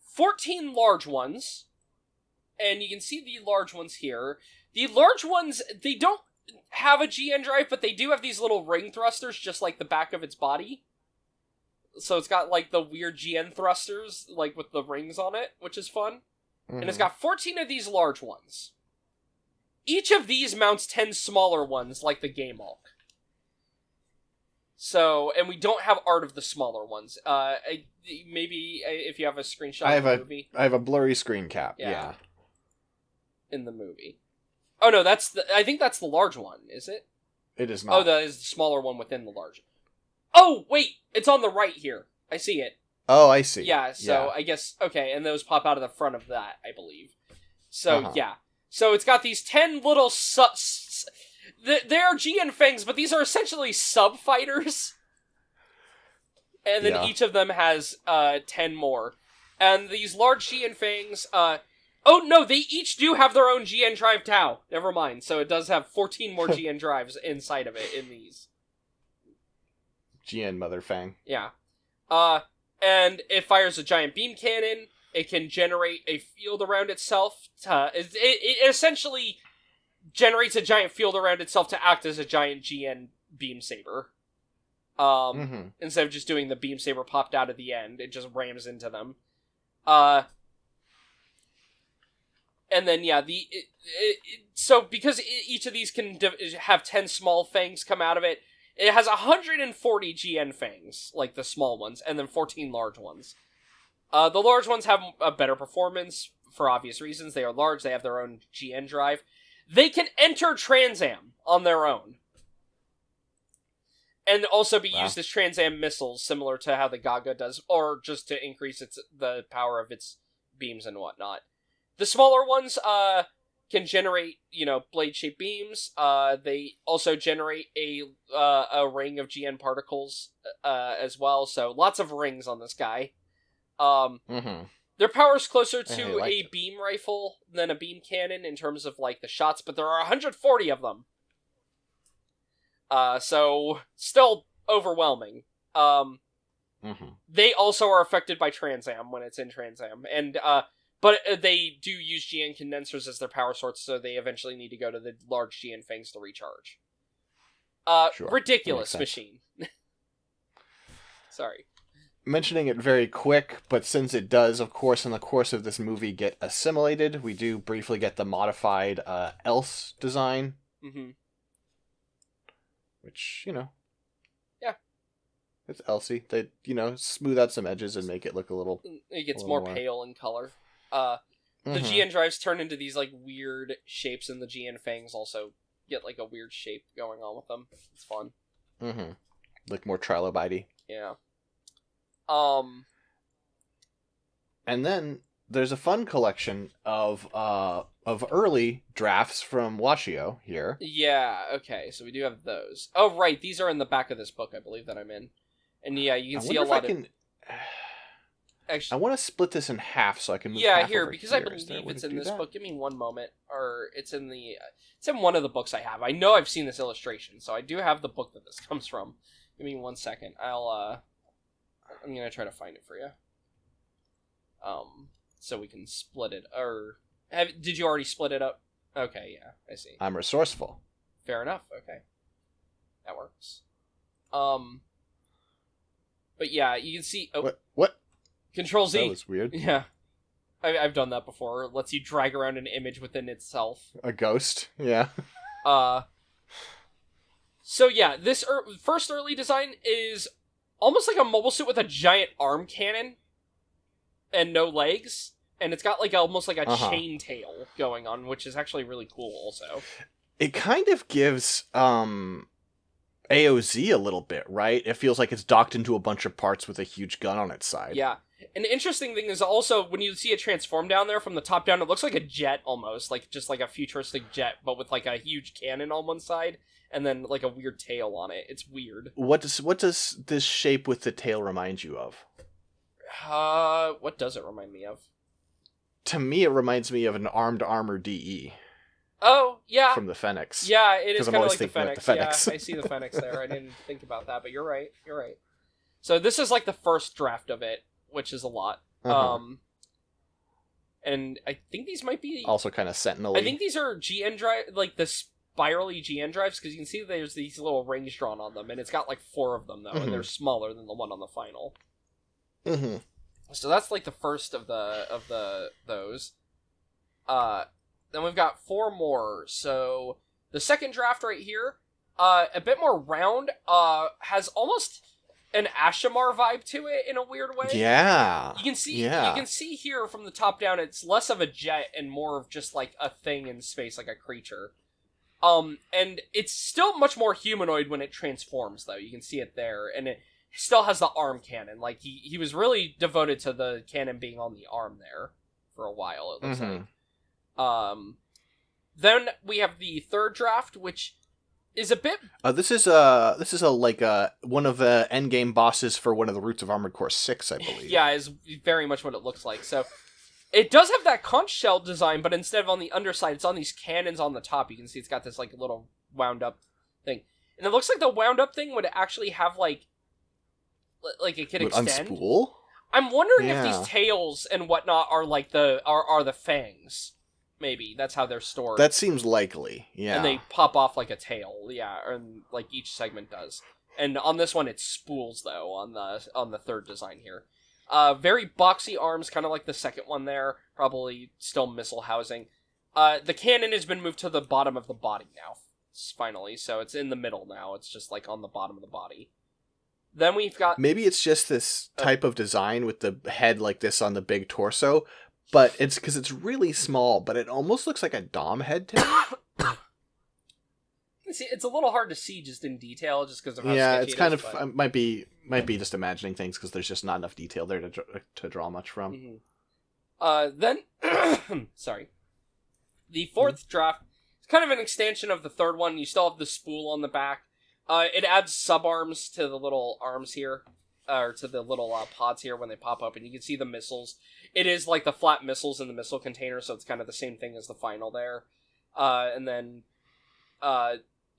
14 large ones, and you can see the large ones here. The large ones, they don't have a GN drive, but they do have these little ring thrusters, just like the back of its body. So it's got, like, the weird GN thrusters, like, with the rings on it, which is fun. And it's got 14 of these large ones. Each of these mounts 10 smaller ones, like the Game Hulk. So, and we don't have art of the smaller ones. Maybe if you have a screenshot of the movie. I have a blurry screen cap. Yeah. In the movie. Oh no, I think that's the large one, is it? It is not. Oh, that is the smaller one within the large. Oh, wait! It's on the right here. I see it. Oh, I see. Yeah, so I guess, okay, and those pop out of the front of that, I believe. So, yeah. So it's got these 10 little they're GN Fangs, but these are essentially sub-fighters. And then each of them has 10 more. And these large GN Fangs, oh no, they each do have their own GN Drive Tau. Never mind. So it does have 14 more GN Drives inside of it in these. GN Mother Fang. Yeah. And it fires a giant beam cannon. It can generate a field around itself. It essentially generates a giant field around itself to act as a giant GN beam saber. Instead of just doing the beam saber popped out at the end, it just rams into them. And then, yeah, so because each of these can have 10 small fangs come out of it, it has 140 GN fangs, like the small ones, and then 14 large ones. The large ones have a better performance, for obvious reasons. They are large, they have their own GN drive. They can enter Transam on their own. And also be used as Transam missiles, similar to how the Gaga does, or just to increase the power of its beams and whatnot. The smaller ones can generate, blade-shaped beams. They also generate a ring of GN particles as well, so lots of rings on this guy. Their power is closer to a beam rifle than a beam cannon in terms of, the shots, but there are 140 of them. So, still overwhelming. They also are affected by Transam when it's in Transam, and, but they do use GN condensers as their power source, so they eventually need to go to the large GN fangs to recharge. Ridiculous machine. Sorry. Mentioning it very quick, but since it does, of course, in the course of this movie get assimilated, we do briefly get the modified Else design. Which, yeah. It's Elsie. They, smooth out some edges and make it look a little... It gets more pale in color. The GN drives turn into these, weird shapes, and the GN fangs also get, a weird shape going on with them. It's fun. Like more Trilobite-y. Yeah. And then there's a fun collection of early drafts from Washio here. Yeah, okay, so we do have those. Oh, right, these are in the back of this book, I believe, that I'm in. And yeah, you can see a lot of... Actually, I want to split this in half so I can move half here, over because I believe it's in this book. Give me one moment. Or it's in one of the books I have. I know I've seen this illustration, so I do have the book that this comes from. Give me 1 second. I'm gonna try to find it for you. So we can split it. Or did you already split it up? Okay, yeah, I see. I'm resourceful. Fair enough. Okay, that works. But yeah, you can see. Oh, what? Control Z. That was weird. Yeah, I've done that before. It lets you drag around an image within itself. A ghost. Yeah. So yeah, this first early design is almost like a mobile suit with a giant arm cannon and no legs, and it's got almost like a chain tail going on, which is actually really cool also. It kind of gives AOZ a little bit, right? It feels like it's docked into a bunch of parts with a huge gun on its side. Yeah. An interesting thing is also, when you see it transform down there from the top down, it looks like a jet almost, just like a futuristic jet, but with a huge cannon on one side, and then a weird tail on it. It's weird. What does this shape with the tail remind you of? What does it remind me of? To me, it reminds me of an armed armor DE. Oh, yeah. From the Fenix. Yeah, it is kind of like the Fenix. Yeah, I see the Fenix there. I didn't think about that, but you're right. So this is the first draft of it, which is a lot. And I think these might be... Also kind of Sentinel-y. I think these are GN drive, the spirally GN drives, because you can see there's these little rings drawn on them, and it's got 4 of them, though, and they're smaller than the one on the final. So that's the first of those. Then we've got 4 more. So the second draft right here a bit more round, has almost an Ashamar vibe to it in a weird way. Yeah. You can see Yeah. you can see here from the top down, it's less of a jet and more of just like a thing in space, like a creature. And it's still much more humanoid when it transforms, though. You can see it there, and it still has the arm cannon. Like, he was really devoted to the cannon being on the arm there for a while, it looks like. Then we have the third draft, which is a bit... This is one of the endgame bosses for one of the Roots of Armored Core 6, I believe. Yeah, is very much what it looks like. So, it does have that conch shell design, but instead of on the underside, it's on these cannons on the top. You can see it's got this, like, little wound-up thing. And it looks like the wound-up thing would actually have, like it could extend. Unspool? I'm wondering if these tails and whatnot are, like, are the fangs. Maybe. That's how they're stored. That seems likely, yeah. And they pop off like a tail, yeah, and, like, each segment does. And on this one, it's spools, though, on the third design here. Very boxy arms, kind of like the second one there. Probably still missile housing. The cannon has been moved to the bottom of the body now, finally. So it's in the middle now. It's just like on the bottom of the body. Then we've got... Maybe it's just this type of design with the head like this on the big torso. But it's because it's really small, but it almost looks like a Dom head to me. See, it's a little hard to see just in detail, just because of how yeah, sketchy it's it kind is, of but... might be just imagining things because there's just not enough detail there to draw much from. Then, sorry, the fourth draft is kind of an extension of the third one. You still have the spool on the back. It adds subarms to the little arms here, or to the little pods here when they pop up, and you can see the missiles. It is like the flat missiles in the missile container, so it's kind of the same thing as the final there. And then,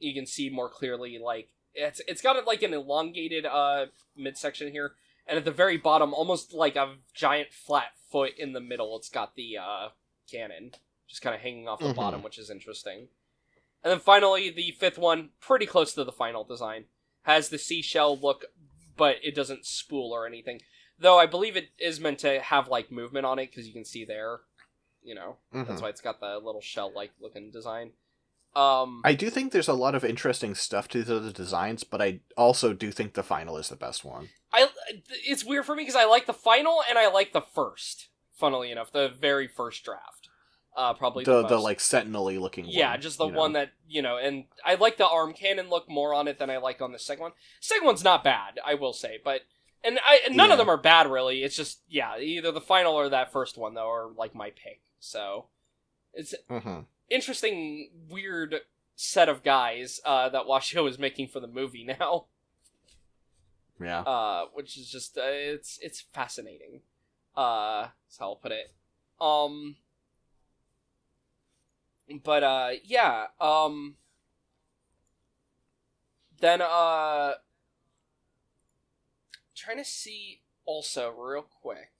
you can see more clearly, like, it's got like an elongated midsection here, and at the very bottom, almost like a giant flat foot in the middle, it's got the cannon just kind of hanging off the bottom, which is interesting. And then finally, the fifth one, pretty close to the final design, has the seashell look, but it doesn't spool or anything. Though I believe it is meant to have, like, movement on it, because you can see there, you know, that's why it's got the little shell-like looking design. I do think there's a lot of interesting stuff to the designs, but I also do think the final is the best one. It's weird for me because I like the final and I like the first, funnily enough, the very first draft. Probably the like sentinel-y looking one. Yeah, just the one that, you know, and I like the arm cannon look more on it than I like on the second one. Second one's not bad, I will say, but none of them are bad really. It's just, yeah, either the final or that first one though are like my pick. So it's interesting, weird set of guys that Washio is making for the movie now. Yeah. Which is just it's fascinating. That's how I'll put it. But yeah. Then trying to see also real quick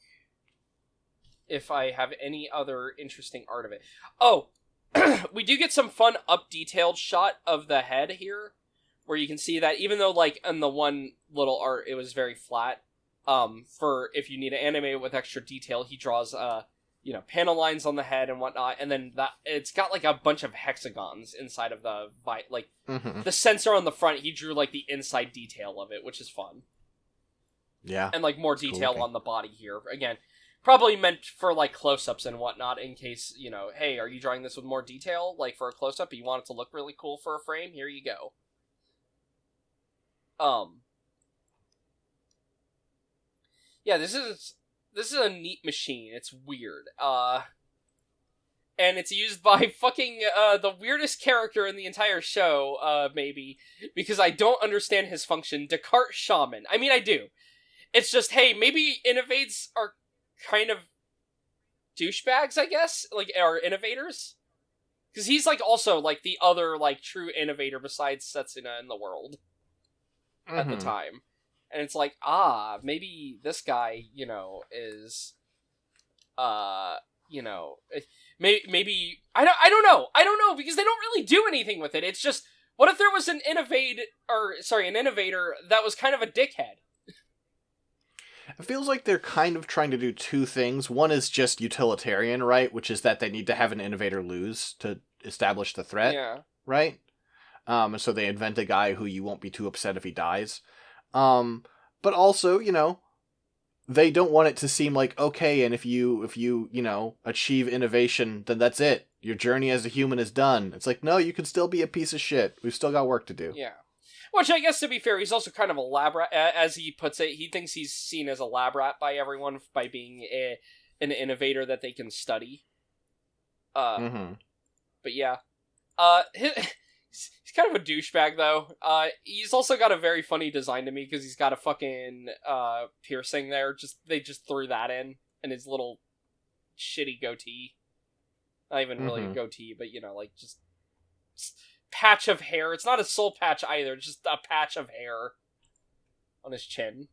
if I have any other interesting art of it. Oh, we do get some fun up-detailed shot of the head here, where you can see that even though, like, in the one little art, it was very flat, for if you need to animate it with extra detail, he draws, you know, panel lines on the head and whatnot, and then that it's got, like, a bunch of hexagons inside of the, like, the sensor on the front, he drew, like, the inside detail of it, which is fun. Yeah. And, like, more detail on the body here. Again, probably meant for, like, close-ups and whatnot, in case, you know, hey, are you drawing this with more detail? Like, for a close-up, you want it to look really cool for a frame? Here you go. Yeah, this is a neat machine. It's weird. And it's used by fucking, the weirdest character in the entire show, maybe, because I don't understand his function, Descartes Shaman. I mean, I do. It's just, hey, maybe innovates are kind of douchebags, I guess, like, are innovators, because he's, like, also, like, the other, like, true innovator besides Setsuna in the world at the time, and it's like, maybe this guy, you know, is, you know, maybe, I don't know, because they don't really do anything with it. It's just, what if there was an innovator that was kind of a dickhead? It feels like they're kind of trying to do two things. One is just utilitarian, right? Which is that they need to have an innovator lose to establish the threat, right? And so they invent a guy who you won't be too upset if he dies. But also, you know, they don't want it to seem like, okay, and if you achieve innovation, then that's it. Your journey as a human is done. It's like, no, you can still be a piece of shit. We've still got work to do. Yeah. Which, I guess, to be fair, he's also kind of a lab rat, as he puts it. He thinks he's seen as a lab rat by everyone by being an innovator that they can study. But yeah. He's kind of a douchebag, though. He's also got a very funny design to me, because he's got a fucking piercing there. They just threw that in his little shitty goatee. Not even really a goatee, but, you know, like, just patch of hair. It's not a soul patch either, just a patch of hair on his chin.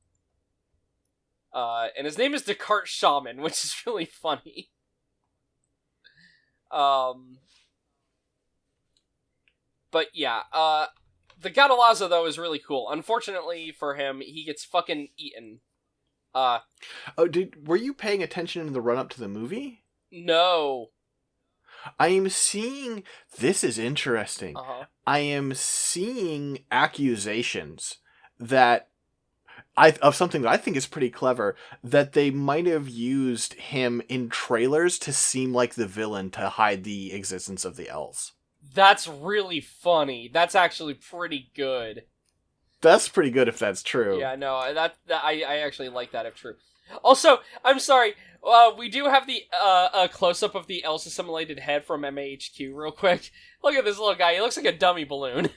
And his name is Descartes Shaman, which is really funny. But yeah, the Gadelaza, though, is really cool. Unfortunately for him, he gets fucking eaten. Were you paying attention in the run-up to the movie? No. I am seeing... This is interesting. I am seeing accusations that... of something that I think is pretty clever, that they might have used him in trailers to seem like the villain to hide the existence of the elves. That's really funny. That's actually pretty good. That's pretty good if that's true. Yeah, no, I actually like that if true. Also, I'm sorry, we do have the a close-up of the Elsa assimilated head from MAHQ real quick. Look at this little guy. He looks like a dummy balloon.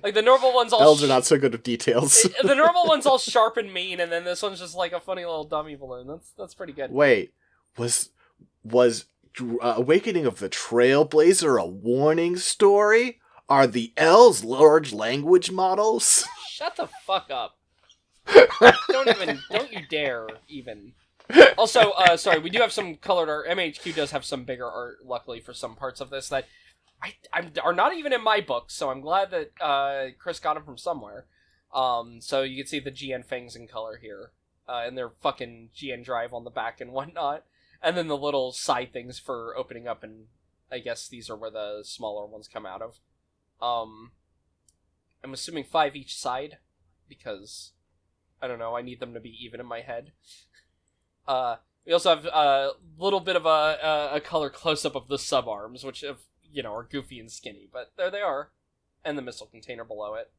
Like, the normal one's all... Elves are not so good with details. The normal one's all sharp and mean, and then this one's just like a funny little dummy balloon. That's pretty good. Wait, was Awakening of the Trailblazer a warning story? Are the elves large language models? Shut the fuck up. Don't you dare, even. Also, sorry, we do have some colored art. MHQ does have some bigger art, luckily, for some parts of this that are not even in my book, so I'm glad that Chris got them from somewhere. So you can see the GN fangs in color here, and their fucking GN drive on the back and whatnot, and then the little side things for opening up, and I guess these are where the smaller ones come out of. I'm assuming 5 each side, because, I don't know, I need them to be even in my head. We also have a little bit of a color close-up of the sub-arms, which have, you know, are goofy and skinny, but there they are. And the missile container below it.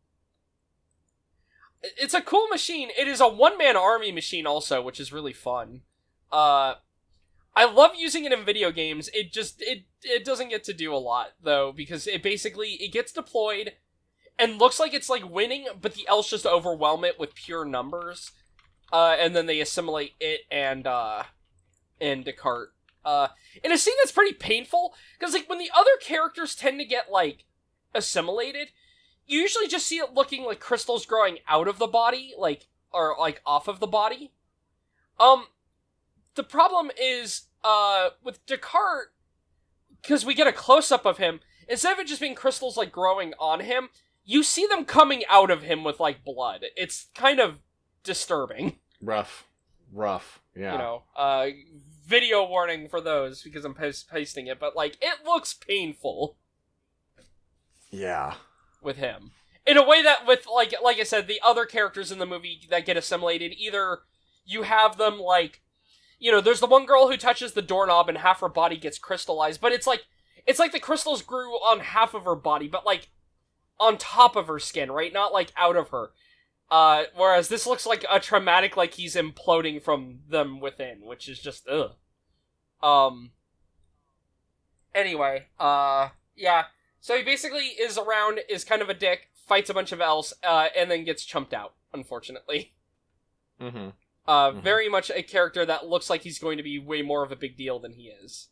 It's a cool machine. It is a one-man army machine also, which is really fun. I love using it in video games. It doesn't get to do a lot, though, because it gets deployed and looks like it's, like, winning, but the elves just overwhelm it with pure numbers. And then they assimilate it and Descartes. In a scene that's pretty painful, because, like, when the other characters tend to get, like, assimilated, you usually just see it looking like crystals growing out of the body, like, or, like, off of the body. The problem is, with Descartes, because we get a close-up of him, instead of it just being crystals, like, growing on him, you see them coming out of him with, like, blood. It's kind of disturbing. Rough, yeah. You know, video warning for those, because I'm pasting it, but, like, it looks painful. Yeah. With him. In a way that, with, like I said, the other characters in the movie that get assimilated, either you have them, like, you know, there's the one girl who touches the doorknob and half her body gets crystallized, but it's like the crystals grew on half of her body, but, like, on top of her skin, right? Not, like, out of her. Whereas this looks like a traumatic, like, he's imploding from them within, which is just, ugh. Anyway, yeah. So he basically is kind of a dick, fights a bunch of elves, and then gets chumped out, unfortunately. Very much a character that looks like he's going to be way more of a big deal than he is.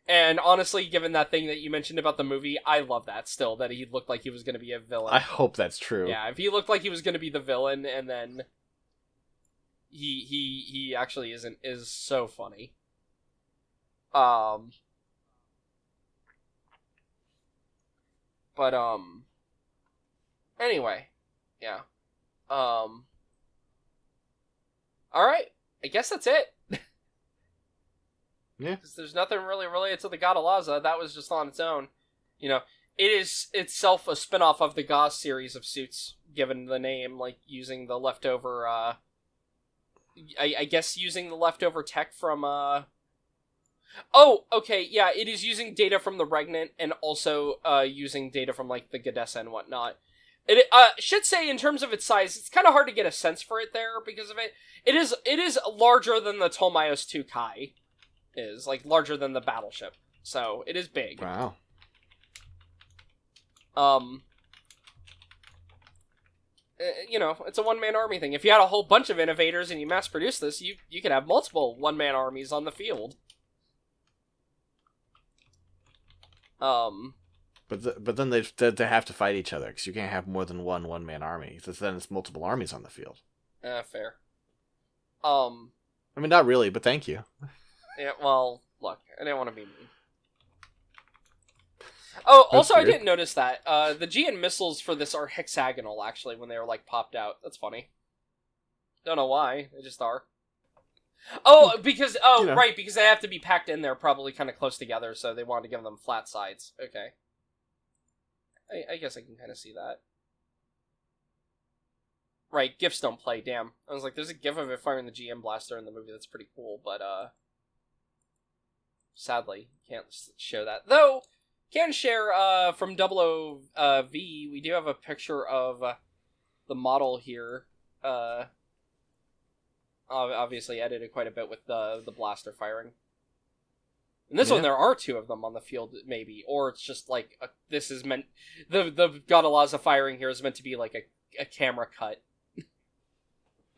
And honestly, given that thing that you mentioned about the movie, I love that still, that he looked like he was going to be a villain. I hope that's true. Yeah, if he looked like he was going to be the villain, and then he actually isn't, is so funny. But, anyway, yeah. Alright, I guess that's it. Yeah. Because there's nothing really related to the Gadelaza. That was just on its own. You know, it is itself a spin-off of the Gauss series of suits, given the name, like, using the leftover, I guess using the leftover tech from, Oh, okay, yeah, it is using data from the Regnant, and also, using data from, like, the Gadelaza and whatnot. It, should say, in terms of its size, it's kind of hard to get a sense for it there, because of it. It is larger than the Tolmaios 2 Kai is, like, larger than the battleship. So, it is big. Wow. You know, it's a one-man army thing. If you had a whole bunch of innovators and you mass-produce this, you could have multiple one-man armies on the field. But then they have to fight each other, because you can't have more than one-man army. So then it's multiple armies on the field. Fair. I mean, not really, but thank you. Yeah, well, look, I didn't want to be mean. Oh, also, I didn't notice that. The GN missiles for this are hexagonal, actually, when they were, like, popped out. That's funny. Don't know why. They just are. Oh, because, right, because they have to be packed in there probably kind of close together, so they wanted to give them flat sides. Okay. I guess I can kind of see that. Right, GIFs don't play, damn. I was like, there's a GIF of it firing the GM blaster in the movie that's pretty cool, but, sadly, can't show that. Though, can share, from 00V, we do have a picture of, the model here, obviously edited quite a bit with the blaster firing. In this one, there are two of them on the field, maybe, or it's just like this is meant. The Gadelaza firing here is meant to be like a camera cut,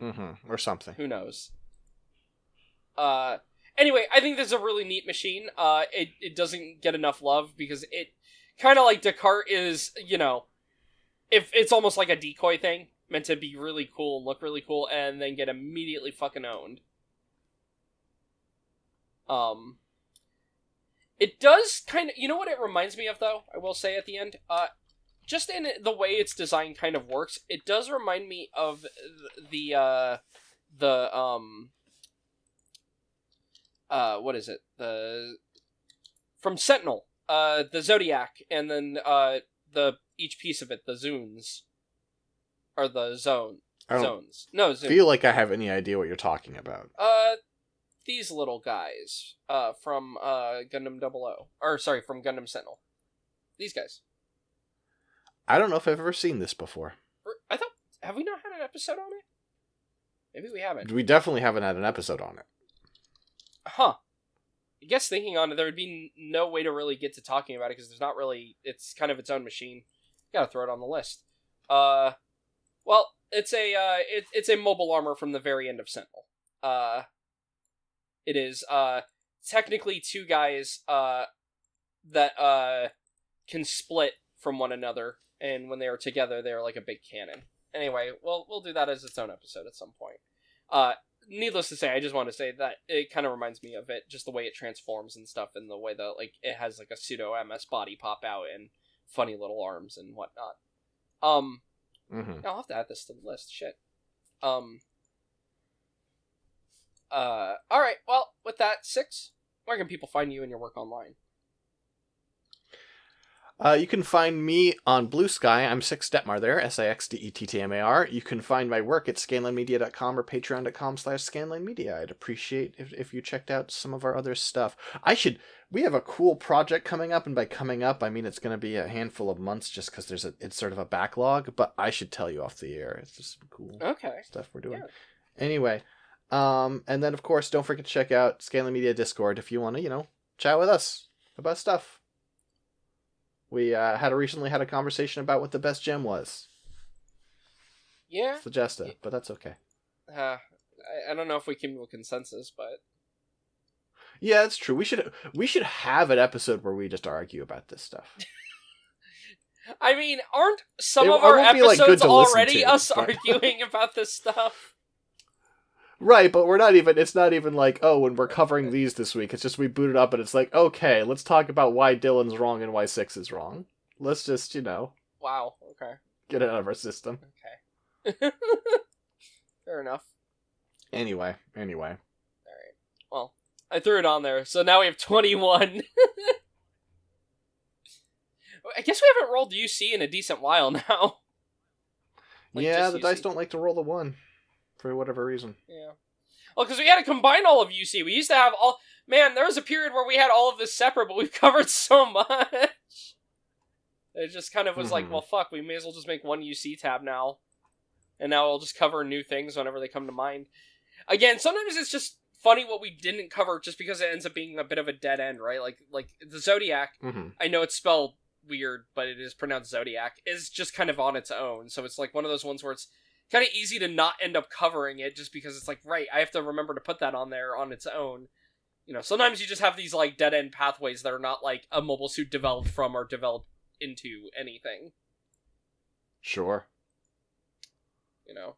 or something. Who knows? Anyway, I think this is a really neat machine. It doesn't get enough love because it kind of like Descartes is, you know, if it's almost like a decoy thing. Meant to be really cool and look really cool, and then get immediately fucking owned. It does kind of... You know what it reminds me of, though? I will say at the end? Just in the way its design kind of works, it does remind me of what is it? From Sentinel. The Zodiac, and then, each piece of it, the Zunes. Or the zones. No, zones. I feel like I have any idea what you're talking about. These little guys, from, Gundam 00. Or, sorry, from Gundam Sentinel. These guys. I don't know if I've ever seen this before. I thought... Have we not had an episode on it? Maybe we haven't. We definitely haven't had an episode on it. Huh. I guess thinking on it, there would be no way to really get to talking about it, because there's not really... It's kind of its own machine. Gotta throw it on the list. Well, it's a mobile armor from the very end of Sentinel. It is, technically two guys, that, can split from one another, and when they are together, they are like a big cannon. Anyway, we'll do that as its own episode at some point. Needless to say, I just want to say that it kind of reminds me of it, just the way it transforms and stuff, and the way that, like, it has, like, a pseudo-MS body pop out, and funny little arms and whatnot. I'll have to add this to the list. Shit. Alright, well, with that, 6, where can people find you and your work online? You can find me on Blue Sky. I'm Six Detmar there, SIXDETTMAR. You can find my work at scanlinemedia.com or patreon.com/scanlinemedia. I'd appreciate if you checked out some of our other stuff. We have a cool project coming up, and by coming up, I mean it's going to be a handful of months just because it's sort of a backlog, but I should tell you off the air. It's just some cool stuff we're doing. Yeah. Anyway, and then, of course, don't forget to check out Scanline Media Discord if you want to, chat with us about stuff. We recently had a conversation about what the best gem was. Yeah. Suggested, but that's okay. I don't know if we came to a consensus, but... Yeah, it's true. We should have an episode where we just argue about this stuff. I mean, aren't some of our episodes already us arguing about this stuff? Right, but it's not even like, oh, when we're covering these this week, it's just we boot it up and it's like, okay, let's talk about why Dylan's wrong and why 6 is wrong. Let's just, Wow, okay. Get it out of our system. Okay. Fair enough. Anyway. Alright. Well, I threw it on there, so now we have 21. guess we haven't rolled UC in a decent while now. Yeah, the UC. dice don't like to roll the 1 for whatever reason. Yeah. Well, because we had to combine all of UC. We used to have all... Man, there was a period where we had all of this separate, but we've covered so much. It just kind of was like, well, fuck, we may as well just make one UC tab now. And now we'll just cover new things whenever they come to mind. Again, sometimes it's just funny what we didn't cover just because it ends up being a bit of a dead end, right? Like the Zodiac, I know it's spelled weird, but it is pronounced Zodiac, is just kind of on its own. So it's like one of those ones where it's kind of easy to not end up covering it just because it's like, right, I have to remember to put that on there on its own. You know, sometimes you just have these, like, dead-end pathways that are not, like, a mobile suit developed from or developed into anything. Sure. You know?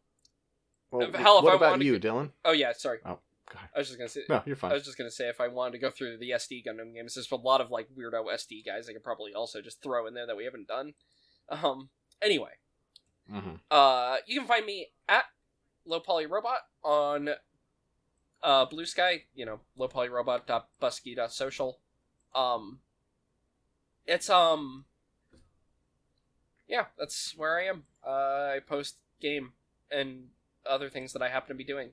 Well, Hell, what about you, Dylan? Oh, yeah, sorry. Oh, God. I was just gonna say... No, you're fine. I was just gonna say, if I wanted to go through the SD Gundam games, there's a lot of, like, weirdo SD guys I could probably also just throw in there that we haven't done. Anyway. You can find me at lowpolyrobot on... Blue Sky, you know, lowpolyrobot.busky.social. It's, yeah, that's where I am. I post game and other things that I happen to be doing.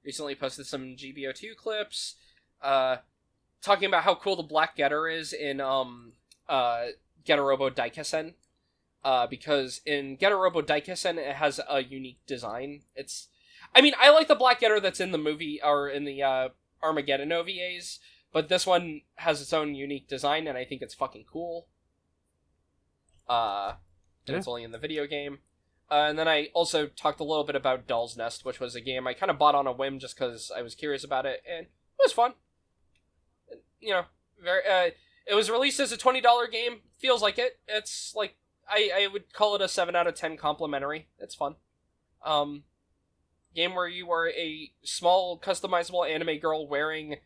Recently posted some GBO2 clips, talking about how cool the Black Getter is in, Getarobo Daikasen. Because in Getarobo Daikasen, it has a unique design. I mean, I like the Black Getter that's in the movie, or in the Armageddon OVAs, but this one has its own unique design, and I think it's fucking cool. And it's only in the video game. And then I also talked a little bit about Doll's Nest, which was a game I kind of bought on a whim just because I was curious about it, and it was fun. You know, it was released as a $20 game. Feels like it. It's like, I would call it a 7 out of 10 complimentary. It's fun. Game where you are a small, customizable anime girl wearing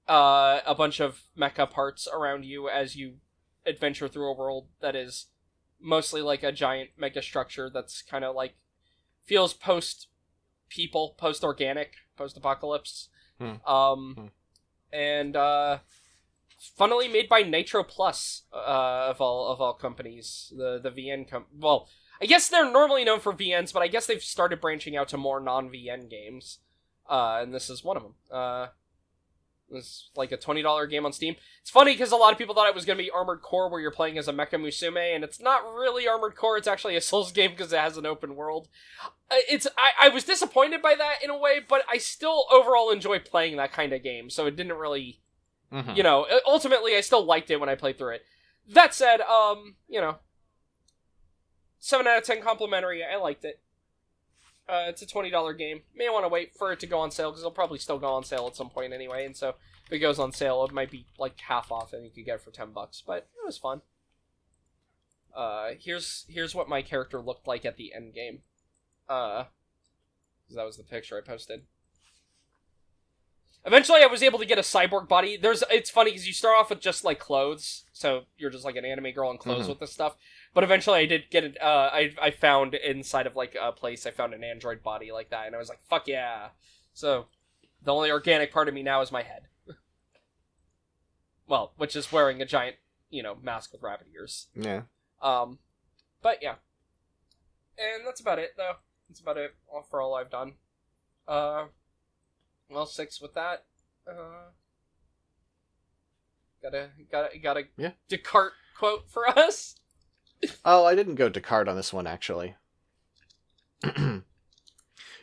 a bunch of mecha parts around you as you adventure through a world that is mostly like a giant mega structure that's kind of like feels post-people, post-organic, post-apocalypse. And funnily made by Nitro Plus of all companies. The VN well, I guess they're normally known for VNs, but I guess they've started branching out to more non-VN games. And this is one of them. It's like a $20 game on Steam. It's funny because a lot of people thought it was going to be Armored Core where you're playing as a Mecha Musume, and it's not really Armored Core, it's actually a Souls game because it has an open world. I was disappointed by that in a way, but I still overall enjoy playing that kind of game, so it didn't really... You know, ultimately I still liked it when I played through it. That said, you know, 7 out of 10 complimentary, I liked it. It's a $20 game. May want to wait for it to go on sale, because it'll probably still go on sale at some point anyway, and so if it goes on sale, it might be like half off and you could get it for $10, but it was fun. Here's what my character looked like at the end game. That was the picture I posted. Eventually, I was able to get a cyborg body. It's funny because you start off with just like clothes, so you're just like an anime girl in clothes with this stuff. But eventually, I did get it. I found inside of like a place, I found an android body like that, and I was like, "Fuck yeah!" So the only organic part of me now is my head. Well, which is wearing a giant, you know, mask with rabbit ears. Yeah. But yeah, and that's about it though. That's about it for all I've done. Well, 6 with that. Got a Descartes quote for us. Oh, I didn't go Descartes on this one, actually.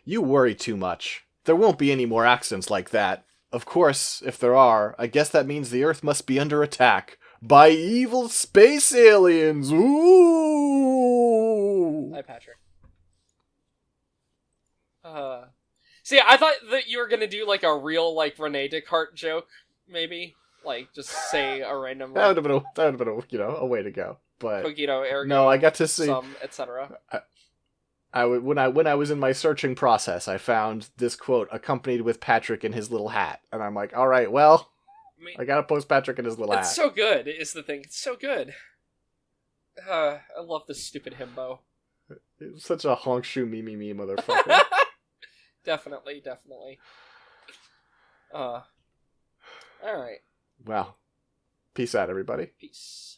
You worry too much. There won't be any more accidents like that. Of course, if there are, I guess that means the Earth must be under attack by evil space aliens. Ooh! Hi, Patrick. See, I thought that you were gonna do, like, a real, like, Rene Descartes joke, maybe. Like, just say a random... That would have been a, you know, a way to go. But Cogito, ergo, no, I got to see... Some, etc. When I was in my searching process, I found this quote accompanied with Patrick in his little hat. And I'm like, alright, well, I gotta post Patrick in his little hat. It's so good, is the thing. It's so good. I love this stupid himbo. It's such a honk shoe me motherfucker. Definitely. Alright. Well, peace out, everybody. Peace.